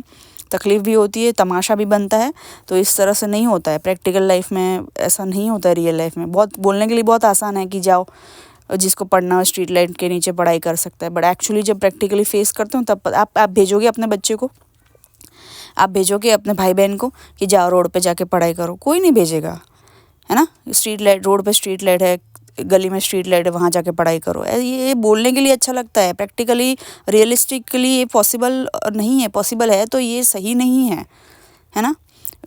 तकलीफ़ भी होती है, तमाशा भी बनता है। तो इस तरह से नहीं होता है प्रैक्टिकल लाइफ में, ऐसा नहीं होता है रियल लाइफ में। बहुत बोलने के लिए बहुत आसान है कि जाओ, जिसको पढ़ना हो स्ट्रीट लाइट के नीचे पढ़ाई कर सकता है, बट एक्चुअली जब प्रैक्टिकली फेस करते हो तब आप भेजोगे अपने बच्चे को, आप भेजोगे अपने भाई बहन को कि जाओ रोड पे जाके पढ़ाई करो? कोई नहीं भेजेगा, है ना। स्ट्रीट लाइट, रोड पे स्ट्रीट लाइट है, गली में स्ट्रीट लाइट है, वहाँ जाके पढ़ाई करो, ये बोलने के लिए अच्छा लगता है, प्रैक्टिकली रियलिस्टिकली ये पॉसिबल नहीं है। पॉसिबल है तो ये सही नहीं है ना।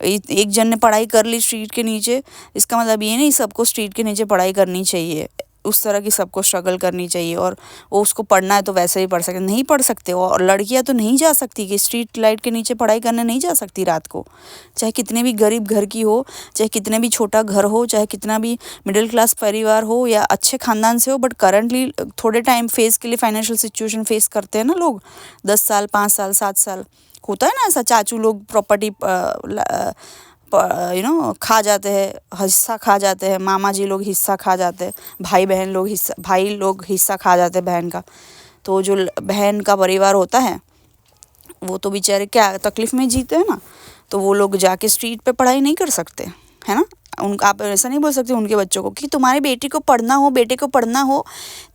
एक जन ने पढ़ाई कर ली स्ट्रीट के नीचे, इसका मतलब ये नहीं सबको स्ट्रीट के नीचे पढ़ाई करनी चाहिए, उस तरह की सबको स्ट्रगल करनी चाहिए, और वो उसको पढ़ना है तो वैसे ही पढ़ सकते, नहीं पढ़ सकते। और लड़कियां तो नहीं जा सकती कि स्ट्रीट लाइट के नीचे पढ़ाई करने नहीं जा सकती रात को, चाहे कितने भी गरीब घर की हो, चाहे कितने भी छोटा घर हो, चाहे कितना भी मिडिल क्लास परिवार हो या अच्छे ख़ानदान से हो। बट करंटली थोड़े टाइम फेस के लिए फाइनेंशियल सिचुएशन फेस करते हैं ना लोग, 10 साल, 5 साल, 7 साल, होता है ना ऐसा। चाचू लोग प्रॉपर्टी खा जाते हैं, हिस्सा खा जाते हैं, मामा जी लोग हिस्सा खा जाते हैं, भाई लोग हिस्सा खा जाते हैं बहन का। तो जो बहन का परिवार होता है वो तो बेचारे क्या तकलीफ़ में जीते हैं ना, तो वो लोग जाके स्ट्रीट पे पढ़ाई नहीं कर सकते, है ना। आप ऐसा नहीं बोल सकते उनके बच्चों को कि तुम्हारी बेटी को पढ़ना हो, बेटे को पढ़ना हो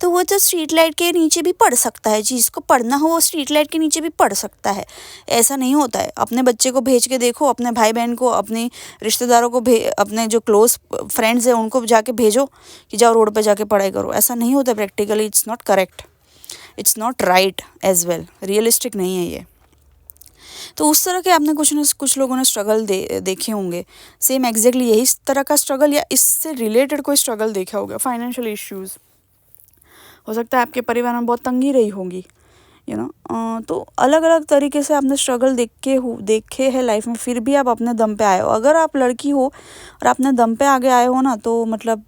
तो वो तो स्ट्रीट लाइट के नीचे भी पढ़ सकता है, जिसको पढ़ना हो वो स्ट्रीट लाइट के नीचे भी पढ़ सकता है। ऐसा नहीं होता है। अपने बच्चे को भेज के देखो, अपने भाई बहन को, अपने रिश्तेदारों को अपने जो क्लोज फ्रेंड्स हैं उनको जाके भेजो कि जाओ रोड पर जाके पढ़ाई करो। ऐसा नहीं होता practically, it's not correct, it's not right as well, realistic नहीं है ये। तो उस तरह के आपने कुछ लोगों ने स्ट्रगल देखे होंगे, सेम एग्जैक्टली यही तरह का स्ट्रगल या इससे रिलेटेड कोई स्ट्रगल देखा होगा। फाइनेंशियल इश्यूज़ हो सकता है आपके परिवार में बहुत तंगी रही होगी, तो अलग अलग तरीके से आपने स्ट्रगल देखे हैं लाइफ में, फिर भी आप अपने दम पे आए हो। अगर आप लड़की हो और अपने दम पे आगे आए हो ना, तो मतलब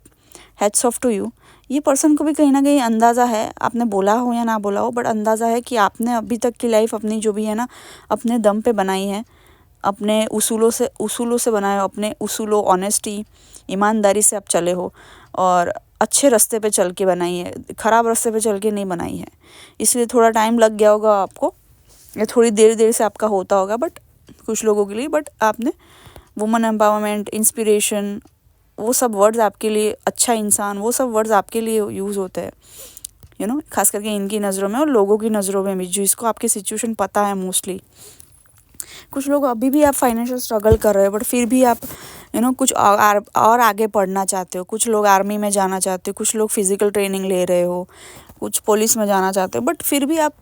हैट्स ऑफ टू यू। ये पर्सन को भी कहीं ना कहीं अंदाज़ा है, आपने बोला हो या ना बोला हो, बट अंदाज़ा है कि आपने अभी तक की लाइफ अपनी जो भी है ना अपने दम पे बनाई है, अपने उसूलों से बनाए हो, अपने उसूलों, ऑनेस्टी, ईमानदारी से आप चले हो, और अच्छे रास्ते पे चल के बनाई है, ख़राब रास्ते पे चल के नहीं बनाई है। इसलिए थोड़ा टाइम लग गया होगा आपको, या थोड़ी देर से आपका होता होगा, बट कुछ लोगों के लिए। बट आपने वुमेन एम्पावरमेंट, इंस्पिरेशन, वो सब वर्ड्स आपके लिए, अच्छा इंसान, वो सब वर्ड्स आपके लिए यूज़ होते हैं, खास करके इनकी नज़रों में और लोगों की नज़रों में भी, जिसको आपकी सिचुएशन पता है मोस्टली। कुछ लोग अभी भी आप फाइनेंशियल स्ट्रगल कर रहे हो बट फिर भी आप कुछ और आगे पढ़ना चाहते हो। कुछ लोग आर्मी में जाना चाहते हो, कुछ लोग फिज़िकल ट्रेनिंग ले रहे हो, कुछ पुलिस में जाना चाहते हो, बट फिर भी आप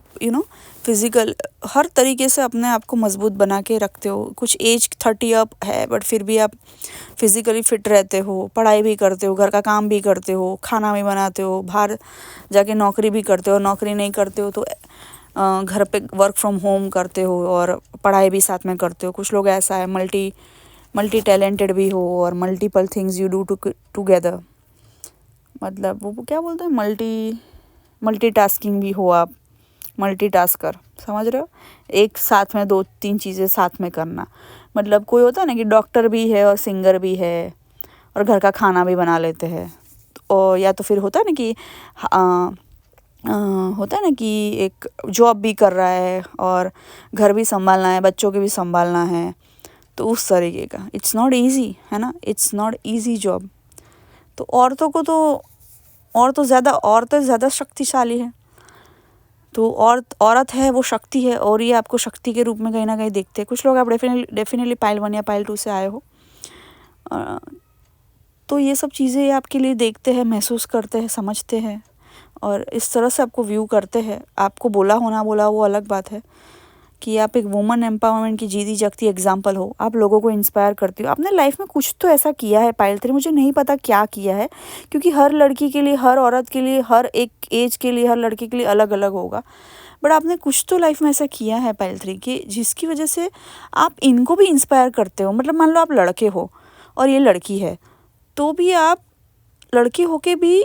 फिज़िकल हर तरीके से अपने आप को मजबूत बना के रखते हो। कुछ एज 30 अप है बट फिर भी आप फिज़िकली फिट रहते हो, पढ़ाई भी करते हो, घर का काम भी करते हो, खाना भी बनाते हो, बाहर जाके नौकरी भी करते हो, नौकरी नहीं करते हो तो घर पे वर्क फ्रॉम होम करते हो और पढ़ाई भी साथ में करते हो। कुछ लोग ऐसा है मल्टी टैलेंटेड भी हो और multiple things you do together, मतलब वो क्या बोलते हैं, मल्टीटास्किंग भी हो आप, मल्टीटास्कर, समझ रहे हो, एक साथ में 2-3 चीज़ें साथ में करना। मतलब कोई होता है ना कि डॉक्टर भी है और सिंगर भी है और घर का खाना भी बना लेते हैं, और या तो फिर होता है ना कि होता है ना कि एक जॉब भी कर रहा है और घर भी संभालना है, बच्चों के भी संभालना है, तो उस तरीके का इट्स नॉट ईजी, है ना, इट्स नॉट ईजी जॉब। तो औरतें ज़्यादा शक्तिशाली है, तो औरत है वो शक्ति है, और ये आपको शक्ति के रूप में कहीं ना कहीं देखते हैं। कुछ लोग आप डेफिनेटली पाइल 1 या पाइल 2 से आए हो, तो ये सब चीज़ें आपके लिए देखते हैं, महसूस करते हैं, समझते हैं और इस तरह से आपको व्यू करते हैं। आपको बोला वो अलग बात है कि आप एक वुमन एम्पावरमेंट की जीती जागती एग्जाम्पल हो, आप लोगों को इंस्पायर करती हो। आपने लाइफ में कुछ तो ऐसा किया है पायल 3, मुझे नहीं पता क्या किया है, क्योंकि हर लड़की के लिए, हर औरत के लिए, हर एक एज के लिए, हर लड़की के लिए अलग अलग होगा, बट आपने कुछ तो लाइफ में ऐसा किया है पायल 3 कि जिसकी वजह से आप इनको भी इंस्पायर करते हो। मतलब मान लो आप लड़के हो और ये लड़की है, तो भी आप लड़की होके भी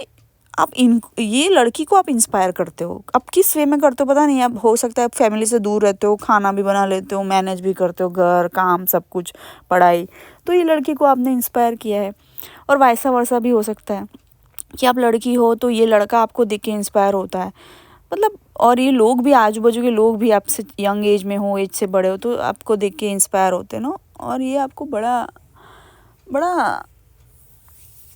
आप ये लड़की को आप इंस्पायर करते हो। अब किस वे में करते हो पता नहीं, अब हो सकता है आप फैमिली से दूर रहते हो, खाना भी बना लेते हो, मैनेज भी करते हो, घर काम सब कुछ, पढ़ाई, तो ये लड़की को आपने इंस्पायर किया है। और वैसा वर्सा भी हो सकता है कि आप लड़की हो तो ये लड़का आपको देख के इंस्पायर होता है। मतलब और ये लोग भी, आजू बाजू के लोग भी आपसे यंग एज में हो, एज से बड़े हो, तो आपको देख के इंस्पायर होते हैं ना, और ये आपको बड़ा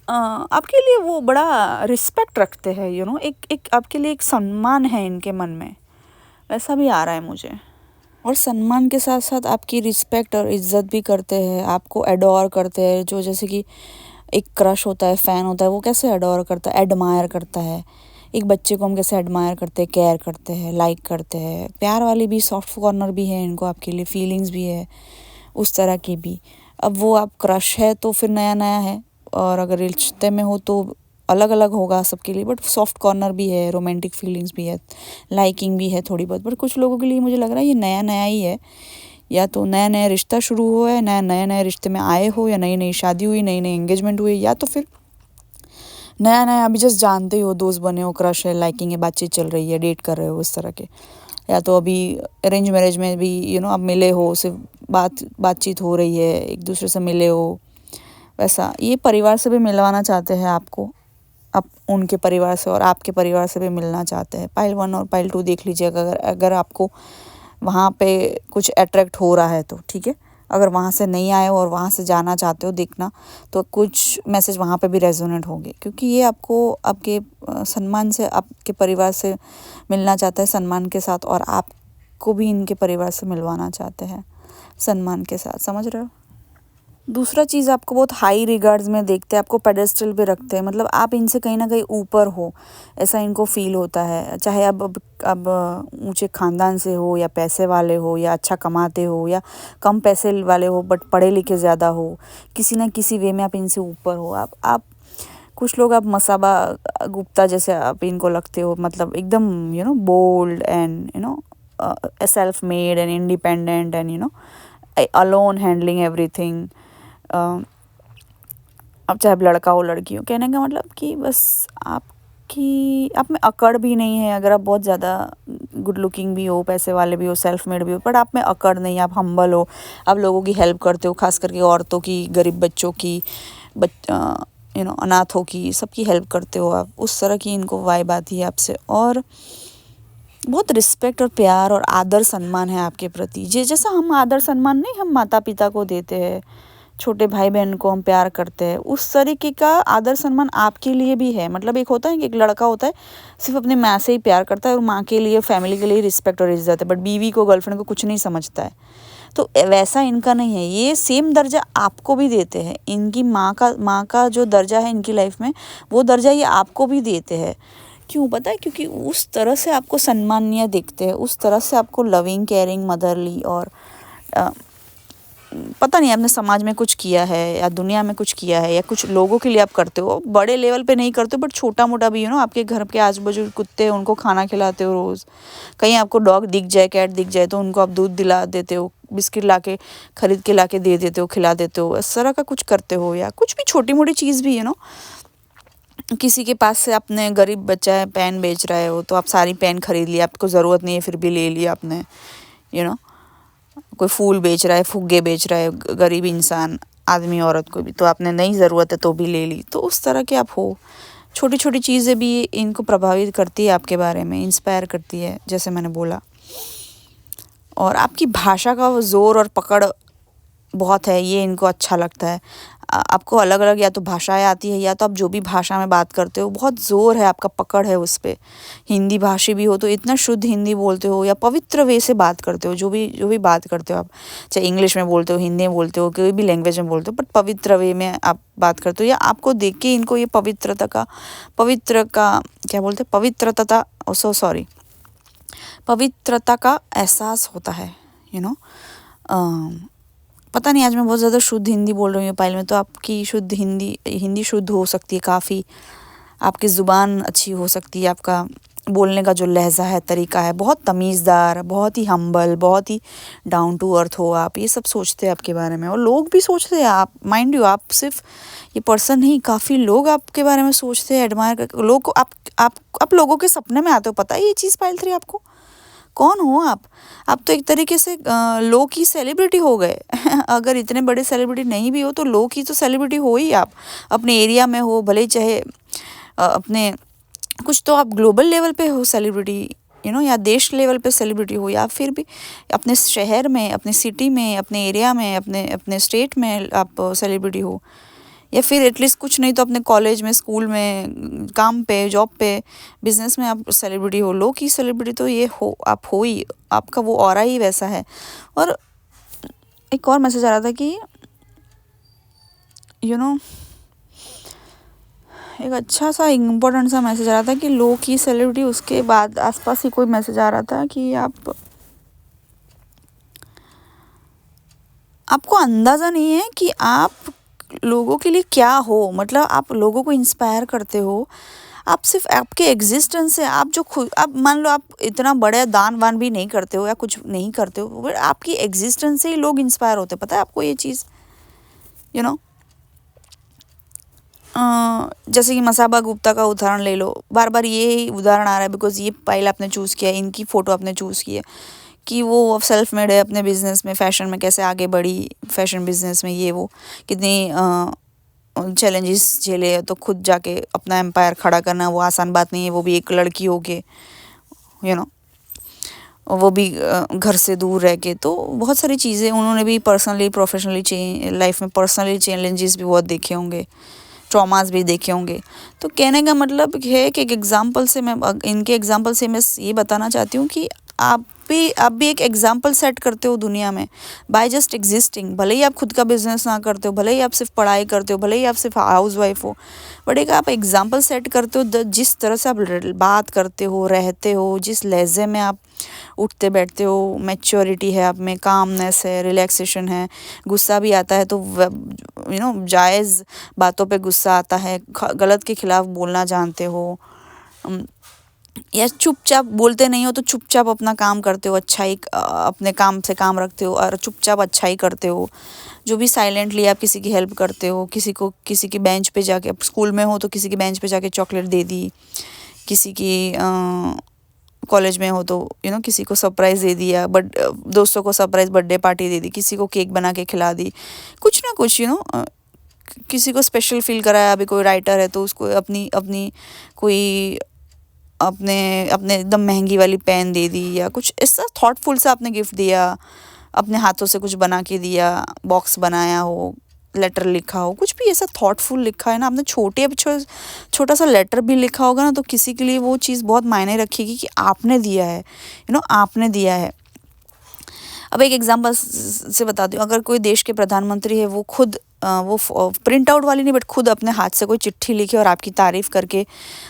आपके लिए वो बड़ा रिस्पेक्ट रखते हैं, एक आपके लिए एक सम्मान है इनके मन में, वैसा भी आ रहा है मुझे। और सम्मान के साथ साथ आपकी रिस्पेक्ट और इज्जत भी करते हैं, आपको एडोर करते हैं। जो जैसे कि एक क्रश होता है, फ़ैन होता है, वो कैसे एडोर करता है, एडमायर करता है। एक बच्चे को हम कैसे एडमायर करते हैं, केयर करते हैं, लाइक करते हैं। प्यार वाली भी सॉफ्ट कॉर्नर भी है इनको आपके लिए, फीलिंग्स भी है उस तरह की भी। अब वो आप क्रश है तो फिर नया नया है, और अगर रिश्ते में हो तो अलग अलग होगा सबके लिए, बट सॉफ्ट कॉर्नर भी है, रोमांटिक फीलिंग्स भी है, लाइकिंग भी है थोड़ी बहुत। बट कुछ लोगों के लिए मुझे लग रहा है ये नया नया ही है, या तो नया नया रिश्ता शुरू हुआ है, नए नए रिश्ते में आए हो, या नई नई शादी हुई, नई नई एंगेजमेंट हुई, या तो फिर नया नया अभी जस्ट जानते हो, दोस्त बने हो, क्रश है, लाइकिंग है, बातचीत चल रही है, डेट कर रहे हो, इस तरह के। या तो अभी अरेंज मैरिज में भी अब मिले हो, सिर्फ बातचीत हो रही है, एक दूसरे से मिले हो, वैसा। ये परिवार से भी मिलवाना चाहते हैं आपको, आप उनके परिवार से और आपके परिवार से भी मिलना चाहते हैं। पाइल 1 और पाइल 2 देख लीजिएगा, अगर आपको वहाँ पे कुछ अट्रैक्ट हो रहा है तो ठीक है। अगर वहाँ से नहीं आए हो और वहाँ से जाना चाहते हो देखना, तो कुछ मैसेज वहाँ पे भी रेजोनेट होंगे, क्योंकि ये आपको आपके सम्मान से, आपके परिवार से मिलना चाहता है सम्मान के साथ, और आपको भी इनके परिवार से मिलवाना चाहते हैं सम्मान के साथ, समझ रहे हो। दूसरा चीज़, आपको बहुत हाई रिगार्ड्स में देखते हैं, आपको पेडेस्टल पे रखते हैं, मतलब आप इनसे कहीं ना कहीं ऊपर हो, ऐसा इनको फील होता है। चाहे अब ऊंचे ख़ानदान से हो, या पैसे वाले हो, या अच्छा कमाते हो, या कम पैसे वाले हो बट पढ़े लिखे ज़्यादा हो, किसी ना किसी वे में आप इनसे ऊपर हो। आप कुछ लोग आप मसाबा गुप्ता जैसे आप इनको लगते हो, मतलब एकदम bold and self made and independent and alone handling everything. अब चाहे लड़का हो लड़की हो, कहने का मतलब कि बस आप में अकड़ भी नहीं है। अगर आप बहुत ज़्यादा गुड लुकिंग भी हो, पैसे वाले भी हो, सेल्फ मेड भी हो, बट आप में अकड़ नहीं है, आप हम्बल हो, आप लोगों की हेल्प करते हो, खास करके औरतों की, गरीब बच्चों की, अनाथों की, सबकी हेल्प करते हो आप। उस तरह की इनको वाइब आती है आपसे, और बहुत रिस्पेक्ट और प्यार और आदर सम्मान है आपके प्रति। जैसा हम आदर सम्मान नहीं हम माता पिता को देते हैं, छोटे भाई बहन को हम प्यार करते हैं, उस तरीके का आदर सम्मान आपके लिए भी है। मतलब एक होता है कि एक लड़का होता है सिर्फ अपने माँ से ही प्यार करता है, और माँ के लिए, फैमिली के लिए रिस्पेक्ट और इज्जत है, बट बीवी को, गर्लफ्रेंड को कुछ नहीं समझता है। तो वैसा इनका नहीं है, ये सेम दर्जा आपको भी देते हैं। इनकी माँ का जो दर्जा है इनकी लाइफ में, वो दर्जा ये आपको भी देते हैं। क्यों पता है? क्योंकि उस तरह से आपको सम्मानीय देखते हैं, उस तरह से आपको लविंग, केयरिंग, मदरली और पता नहीं आपने समाज में कुछ किया है या दुनिया में कुछ किया है या कुछ लोगों के लिए आप करते हो। बड़े लेवल पे नहीं करते हो बट छोटा मोटा भी आपके घर के आजू बाजू कुत्ते हैं, उनको खाना खिलाते हो रोज़। कहीं आपको डॉग दिख जाए, कैट दिख जाए तो उनको आप दूध दिला देते हो, बिस्किट ला के खरीद के ला के दे देते हो, खिला देते हो। इस तरह का कुछ करते हो या कुछ भी छोटी मोटी चीज़ भी किसी के पास से आपने, गरीब बच्चा है पेन बेच रहे हो तो आप सारी पेन खरीद लिया, आपको ज़रूरत नहीं है फिर भी ले लिया आपने। कोई फूल बेच रहा है, फुग्गे बेच रहा है गरीब इंसान, आदमी औरत को भी, तो आपने नहीं ज़रूरत है तो भी ले ली। तो उस तरह के आप हो। छोटी छोटी चीज़ें भी इनको प्रभावित करती है आपके बारे में, इंस्पायर करती है जैसे मैंने बोला। और आपकी भाषा का वो ज़ोर और पकड़ बहुत है, ये इनको अच्छा लगता है। आपको अलग अलग या तो भाषाएं आती है या तो आप जो भी भाषा में बात करते हो बहुत ज़ोर है आपका, पकड़ है उस पर। हिंदी भाषी भी हो तो इतना शुद्ध हिंदी बोलते हो या पवित्र वे से बात करते हो, जो भी बात करते हो आप, चाहे इंग्लिश में बोलते हो, हिंदी में बोलते हो, कोई भी लैंग्वेज में बोलते हो, बट पवित्र वे में आप बात करते हो। या आपको देख के इनको ये पवित्रता का एहसास होता है। पता नहीं आज मैं बहुत ज़्यादा शुद्ध हिंदी बोल रही हूँ पायल में, तो आपकी शुद्ध हिंदी शुद्ध हो सकती है काफ़ी, आपकी ज़ुबान अच्छी हो सकती है, आपका बोलने का जो लहजा है, तरीका है, बहुत तमीज़दार, बहुत ही हम्बल, बहुत ही डाउन टू अर्थ हो आप, ये सब सोचते हैं आपके बारे में। और लोग भी सोचते हैं, आप माइंड यू, आप सिर्फ ये पर्सन नहीं, काफ़ी लोग आपके बारे में सोचते हैं, एडमायर कर लोग को। आप लोगों के सपने में आते हो, पता है ये चीज़ पायल 3 आपको? कौन हो आप? आप तो एक तरीके से लो की सेलिब्रिटी हो गए। अगर इतने बड़े सेलिब्रिटी नहीं भी हो तो लो की तो सेलिब्रिटी हो ही आप। अपने एरिया में हो, भले ही चाहे अपने कुछ तो आप ग्लोबल लेवल पे हो सेलिब्रिटी, या देश लेवल पे सेलिब्रिटी हो, या फिर भी अपने शहर में, अपने सिटी में, अपने एरिया में, अपने स्टेट में आप सेलिब्रिटी हो, या फिर एटलीस्ट कुछ नहीं तो अपने कॉलेज में, स्कूल में, काम पे, जॉब पे, बिजनेस में आप सेलिब्रिटी हो। लो की सेलिब्रिटी तो ये हो, आप हो ही, आपका वो ऑरा ही वैसा है। और एक और मैसेज आ रहा था कि एक अच्छा सा इम्पोर्टेंट सा मैसेज आ रहा था कि लो की सेलिब्रिटी, उसके बाद आसपास ही कोई मैसेज आ रहा था कि आपको अंदाज़ा नहीं है कि आप लोगों के लिए क्या हो। मतलब आप लोगों को इंस्पायर करते हो, आप सिर्फ आपके एग्जिस्टेंस से, आप जो खुद, आप मान लो आप इतना बड़े दान वान भी नहीं करते हो या कुछ नहीं करते हो, बट आपकी एग्जिस्टेंस से ही लोग इंस्पायर होते हैं। पता है आपको ये चीज़? जैसे कि मसाबा गुप्ता का उदाहरण ले लो, बार बार ये उदाहरण आ रहा है बिकॉज ये पाइल आपने चूज़ किया है, इनकी फ़ोटो आपने चूज़ की है कि वो सेल्फ मेड है, अपने बिजनेस में, फैशन में कैसे आगे बढ़ी, फैशन बिजनेस में ये वो कितनी चैलेंजेस झेले, तो खुद जाके अपना एम्पायर खड़ा करना वो आसान बात नहीं है, वो भी एक लड़की हो के, वो भी घर से दूर रह के। तो बहुत सारी चीज़ें उन्होंने भी पर्सनली, प्रोफेशनली, लाइफ में पर्सनली चैलेंजेस भी बहुत देखे होंगे, ट्रॉमास भी देखे होंगे। तो कहने का मतलब है कि इनके एग्जाम्पल से मैं ये बताना चाहती हूँ कि आप भी एक एग्जाम्पल सेट करते हो दुनिया में बाय जस्ट एग्जिस्टिंग। भले ही आप खुद का बिजनेस ना करते हो, भले ही आप सिर्फ पढ़ाई करते हो, भले ही आप सिर्फ हाउस वाइफ हो, बट एक आप एग्जाम्पल सेट करते हो। जिस तरह से आप बात करते हो, रहते हो, जिस लहजे में आप उठते बैठते हो, मैच्योरिटी है आप में, कामनेस है, रिलैक्सेशन है, गुस्सा भी आता है तो जायज़ बातों पे गुस्सा आता है, गलत के खिलाफ बोलना जानते हो, या चुपचाप बोलते नहीं हो तो चुपचाप अपना काम करते हो, अच्छाई अपने काम से काम रखते हो और चुपचाप अच्छाई करते हो। जो भी साइलेंटली आप किसी की हेल्प करते हो, किसी की बेंच पे जाके, स्कूल में हो तो किसी की बेंच पे जाके चॉकलेट दे दी, किसी की कॉलेज में हो तो किसी को सरप्राइज़ दे दिया, बट दोस्तों को सरप्राइज़ बर्थडे पार्टी दे दी, किसी को केक बना के खिला दी, कुछ ना कुछ किसी को स्पेशल फील कराया। अभी कोई राइटर है तो उसको अपनी कोई अपने एकदम महंगी वाली पेन दे दी, या कुछ ऐसा थॉटफुल सा आपने गिफ्ट दिया, अपने हाथों से कुछ बना के दिया, बॉक्स बनाया हो, लेटर लिखा हो, कुछ भी ऐसा थॉटफुल लिखा है ना आपने, छोटा सा लेटर भी लिखा होगा ना, तो किसी के लिए वो चीज़ बहुत मायने रखेगी कि आपने दिया है, आपने दिया है। अब एक एग्जांपल से बताती हूँ, अगर कोई देश के प्रधानमंत्री है, वो खुद वो प्रिंट आउट वाली नहीं, बट खुद अपने हाथ से कोई चिट्ठी लिखे और आपकी तारीफ करके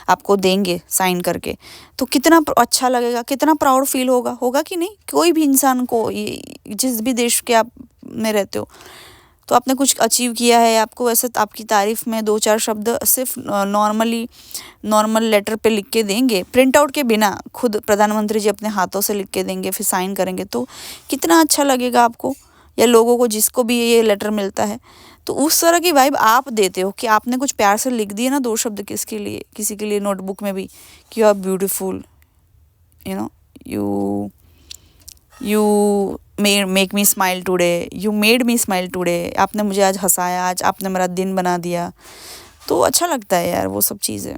आपको देंगे साइन करके, तो कितना अच्छा लगेगा, कितना प्राउड फील होगा, होगा कि नहीं? कोई भी इंसान को, जिस भी देश के आप में रहते हो, तो आपने कुछ अचीव किया है, आपको वैसे आपकी तारीफ में 2-4 शब्द सिर्फ नॉर्मल लेटर पे लिख के देंगे, प्रिंट आउट के बिना, खुद प्रधानमंत्री जी अपने हाथों से लिख के देंगे, फिर साइन करेंगे, तो कितना अच्छा लगेगा आपको, या लोगों को जिसको भी ये लेटर मिलता है। तो उस तरह की वाइब आप देते हो कि आपने कुछ प्यार से लिख दिए ना 2 शब्द किसके लिए, किसी के लिए नोटबुक में भी, कि you are beautiful, you know, you make me smile today, you made me smile today, आपने मुझे आज हंसाया, आज आपने मेरा दिन बना दिया। तो अच्छा लगता है यार वो सब चीज़ें,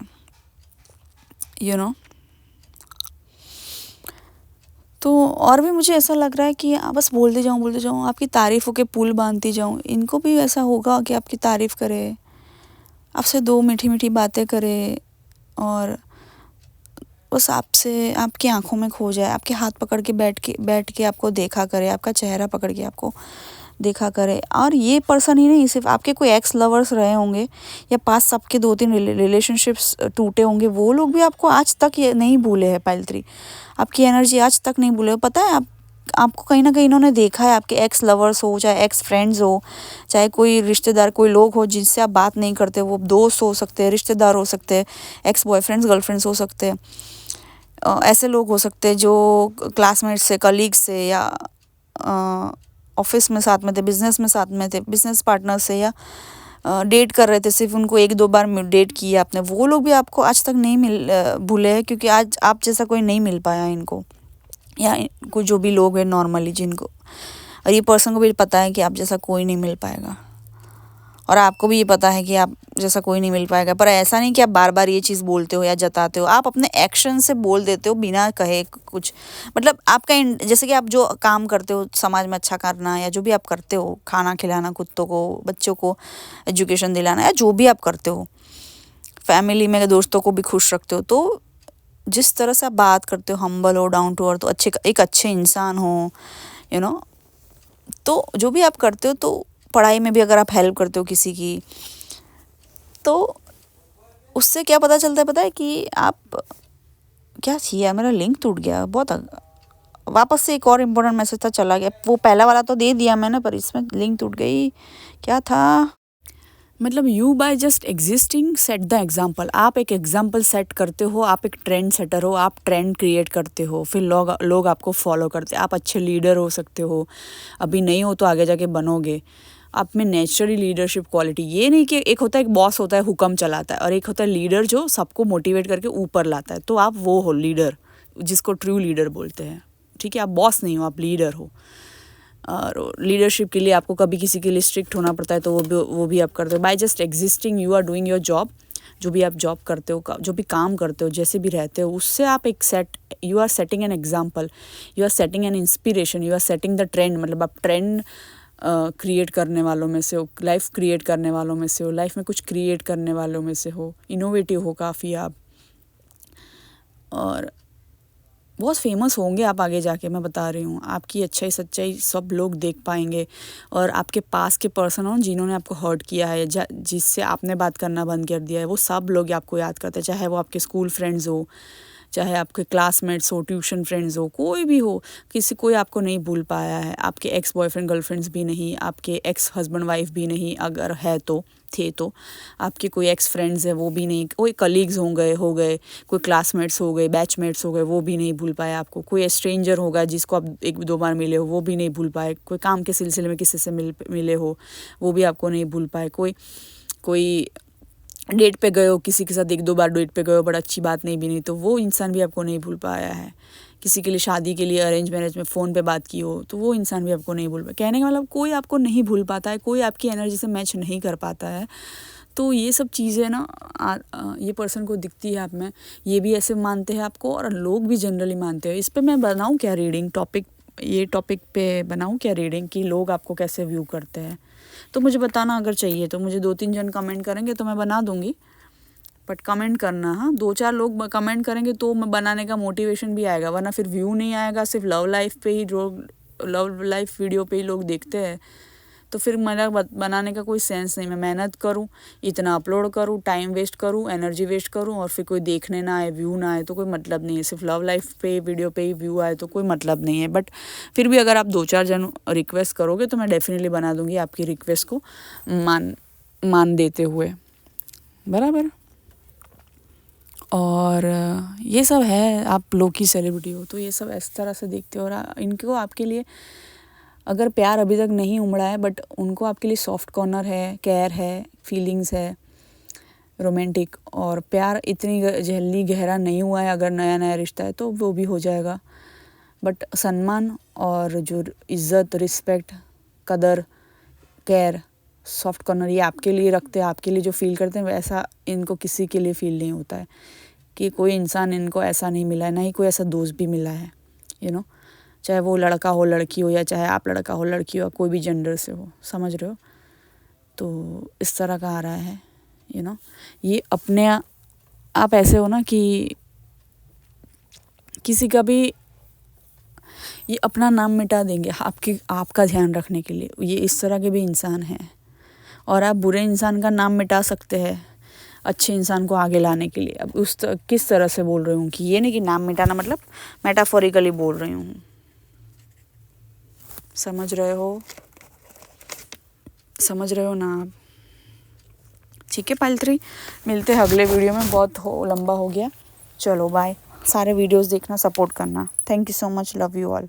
यू नो। तो और भी मुझे ऐसा लग रहा है कि बस बोलते जाऊँ, आपकी तारीफ़ों के पुल बांधती जाऊँ, इनको भी ऐसा होगा कि आपकी तारीफ़ करे, आपसे 2 मीठी मीठी बातें करे, और बस आपसे, आपकी आंखों में खो जाए, आपके हाथ पकड़ के बैठ के आपको देखा करे, आपका चेहरा पकड़ के आपको देखा करे। और ये पर्सन ही नहीं, सिर्फ आपके कोई एक्स लवर्स रहे होंगे, या पास सबके 2-3 रिलेशनशिप्स टूटे होंगे, वो लोग भी आपको आज तक ये नहीं भूले हैं। पायलत्री, आपकी एनर्जी आज तक नहीं भूले हो। पता है, आपको कहीं ना कहीं इन्होंने देखा है, आपके एक्स लवर्स हो, चाहे एक्स फ्रेंड्स हो, चाहे कोई रिश्तेदार, कोई लोग हो जिनसे आप बात नहीं करते, वो दोस्त हो सकते हैं, रिश्तेदार हो सकते हैं, एक्स बॉयफ्रेंड्स गर्लफ्रेंड्स हो सकते हैं, ऐसे लोग हो सकते हैं जो क्लासमेट्स से, कलीग्स से, या ऑफिस में साथ में थे, बिजनेस में साथ में थे, बिजनेस पार्टनर से, या डेट कर रहे थे, सिर्फ उनको 1-2 बार डेट किया आपने, वो लोग भी आपको आज तक नहीं भूले हैं, क्योंकि आज आप जैसा कोई नहीं मिल पाया इनको, या कोई जो भी लोग हैं नॉर्मली जिनको, और ये पर्सन को भी पता है कि आप जैसा कोई नहीं मिल पाएगा, और आपको भी ये पता है कि आप जैसा कोई नहीं मिल पाएगा। पर ऐसा नहीं कि आप बार बार ये चीज़ बोलते हो या जताते हो, आप अपने एक्शन से बोल देते हो बिना कहे कुछ। मतलब आपका जैसे कि आप जो काम करते हो समाज में अच्छा करना, या जो भी आप करते हो, खाना खिलाना कुत्तों को, बच्चों को एजुकेशन दिलाना, या जो भी आप करते हो, फैमिली में दोस्तों को भी खुश रखते हो, तो जिस तरह से आप बात करते हो, हम्बल हो, डाउन टू अर्थ, तो एक अच्छे इंसान हो, यू नो। तो जो भी आप करते हो, तो पढ़ाई में भी अगर आप हेल्प करते हो किसी की, तो उससे क्या पता चलता है, पता है कि आप क्या चाहिए। मेरा लिंक टूट गया बहुत, वापस से एक और इम्पोर्टेंट मैसेज था, चला गया। वो पहला वाला तो दे दिया मैंने, पर इसमें लिंक टूट गई। क्या था, मतलब you bye just existing set the example. आप एक एग्जाम्पल सेट करते हो, आप एक ट्रेंड सेटर हो, आप ट्रेंड क्रिएट करते हो, फिर लोग आपको फॉलो करते हैं। आप अच्छे लीडर हो सकते हो, अभी नहीं हो तो आगे जाके बनोगे। आप में नेचुरली लीडरशिप क्वालिटी, ये नहीं कि एक होता है, एक बॉस होता है हुक्म चलाता है, और एक होता है लीडर जो सबको मोटिवेट करके ऊपर लाता है। तो आप वो हो लीडर, जिसको ट्रू लीडर बोलते हैं। ठीक है, आप बॉस नहीं हो, आप लीडर हो। और लीडरशिप के लिए आपको कभी किसी के लिए स्ट्रिक्ट होना पड़ता है, तो वो भी आप करते हो। By just existing you are doing your job. जो भी आप जॉब करते हो, जो भी काम करते हो, जैसे भी रहते हो, उससे आप एक you are setting an example, you are setting an inspiration, you are setting the trend. मतलब आप ट्रेंड क्रिएट करने वालों में से हो, लाइफ क्रिएट करने वालों में से हो, लाइफ में कुछ क्रिएट करने वालों में से हो, इनोवेटिव हो काफ़ी आप, और बहुत फेमस होंगे आप आगे जाके। मैं बता रही हूँ, आपकी अच्छाई सच्चाई सब लोग देख पाएंगे। और आपके पास के पर्सन हो जिन्होंने आपको हर्ट किया है, जिससे आपने बात करना बंद कर दिया है, वो सब लोग आपको याद करते हैं। चाहे वो आपके स्कूल फ्रेंड्स हो, चाहे आपके क्लासमेट्स हो, ट्यूशन फ्रेंड्स हो, कोई भी हो, कोई आपको नहीं भूल पाया है। आपके एक्स बॉयफ्रेंड गर्लफ्रेंड्स भी नहीं, आपके एक्स हस्बैंड वाइफ भी नहीं, अगर है तो थे तो आपके कोई एक्स फ्रेंड्स है वो भी नहीं, कोई कलीग्स हो गए, कोई क्लासमेट्स हो गए, बैचमेट्स हो गए, वो भी नहीं भूल पाए आपको। कोई स्ट्रेंजर होगा जिसको आप 1-2 बार मिले हो, वो भी नहीं भूल पाए। कोई काम के सिलसिले में किसी से मिले हो, वो भी आपको नहीं भूल पाए। कोई डेट पे गए हो, किसी के साथ 1-2 बार डेट पे गए हो, बड़ा अच्छी बात नहीं भी नहीं, तो वो इंसान भी आपको नहीं भूल पाया है। किसी के लिए शादी के लिए अरेंज मैरिज में फ़ोन पे बात की हो, तो वो इंसान भी आपको नहीं भूल पाया। कहने का मतलब कोई आपको नहीं भूल पाता है, कोई आपकी एनर्जी से मैच नहीं कर पाता है। तो ये सब चीज़ें ना ये पर्सन को दिखती है आप में, ये भी ऐसे मानते हैं आपको, और लोग भी जनरली मानते हैं। इस पर मैं बनाऊँ क्या रीडिंग, ये टॉपिक पे बनाऊँ क्या रीडिंग कि लोग आपको कैसे व्यू करते हैं? तो मुझे बताना अगर चाहिए तो। मुझे 2-3 जन कमेंट करेंगे तो मैं बना दूँगी, बट कमेंट करना। हाँ, 2-4 लोग कमेंट करेंगे तो मैं बनाने का मोटिवेशन भी आएगा, वरना फिर व्यू नहीं आएगा। सिर्फ लव लाइफ पे ही लोग लव लाइफ वीडियो पे ही लोग देखते हैं, तो फिर मेरा बनाने का कोई सेंस नहीं। मैं मेहनत करूँ, इतना अपलोड करूँ, टाइम वेस्ट करूँ, एनर्जी वेस्ट करूँ और फिर कोई देखने ना आए, व्यू ना आए, तो कोई मतलब नहीं है। सिर्फ लव लाइफ पे वीडियो पे ही व्यू आए तो कोई मतलब नहीं है। बट फिर भी अगर आप 2-4 जन रिक्वेस्ट करोगे तो मैं डेफिनेटली बना दूँगी आपकी रिक्वेस्ट को मान देते हुए, बराबर। और ये सब है, आप लोग की सेलिब्रिटी हो तो ये सब इस तरह से देखते हो। और इनको आपके लिए अगर प्यार अभी तक नहीं उमड़ा है, बट उनको आपके लिए सॉफ्ट कॉर्नर है, केयर है, फीलिंग्स है, रोमांटिक, और प्यार इतनी जल्दी गहरा नहीं हुआ है। अगर नया नया रिश्ता है तो वो भी हो जाएगा, बट सम्मान और जो इज़्ज़त, रिस्पेक्ट, कदर, केयर, सॉफ्ट कॉर्नर ये आपके लिए रखते हैं। आपके लिए जो फील करते हैं वैसा इनको किसी के लिए फील नहीं होता है, कि कोई इंसान इनको ऐसा नहीं मिला है, ना ही कोई ऐसा दोस्त भी मिला है, चाहे वो लड़का हो लड़की हो, या चाहे आप लड़का हो लड़की हो, कोई भी जेंडर से हो, समझ रहे हो। तो इस तरह का आ रहा है, ये अपने आप ऐसे हो ना कि किसी का भी ये अपना नाम मिटा देंगे आपका ध्यान रखने के लिए। ये इस तरह के भी इंसान हैं, और आप बुरे इंसान का नाम मिटा सकते हैं अच्छे इंसान को आगे लाने के लिए। अब किस तरह से बोल रही हूँ कि ये नहीं कि नाम मिटाना, मतलब मेटाफोरिकली बोल रही हूँ, समझ रहे हो ना आप। ठीक है पायल 3, मिलते हैं अगले वीडियो में। बहुत लंबा हो गया, चलो बाय। सारे वीडियोस देखना, सपोर्ट करना। Thank you so much, love you all.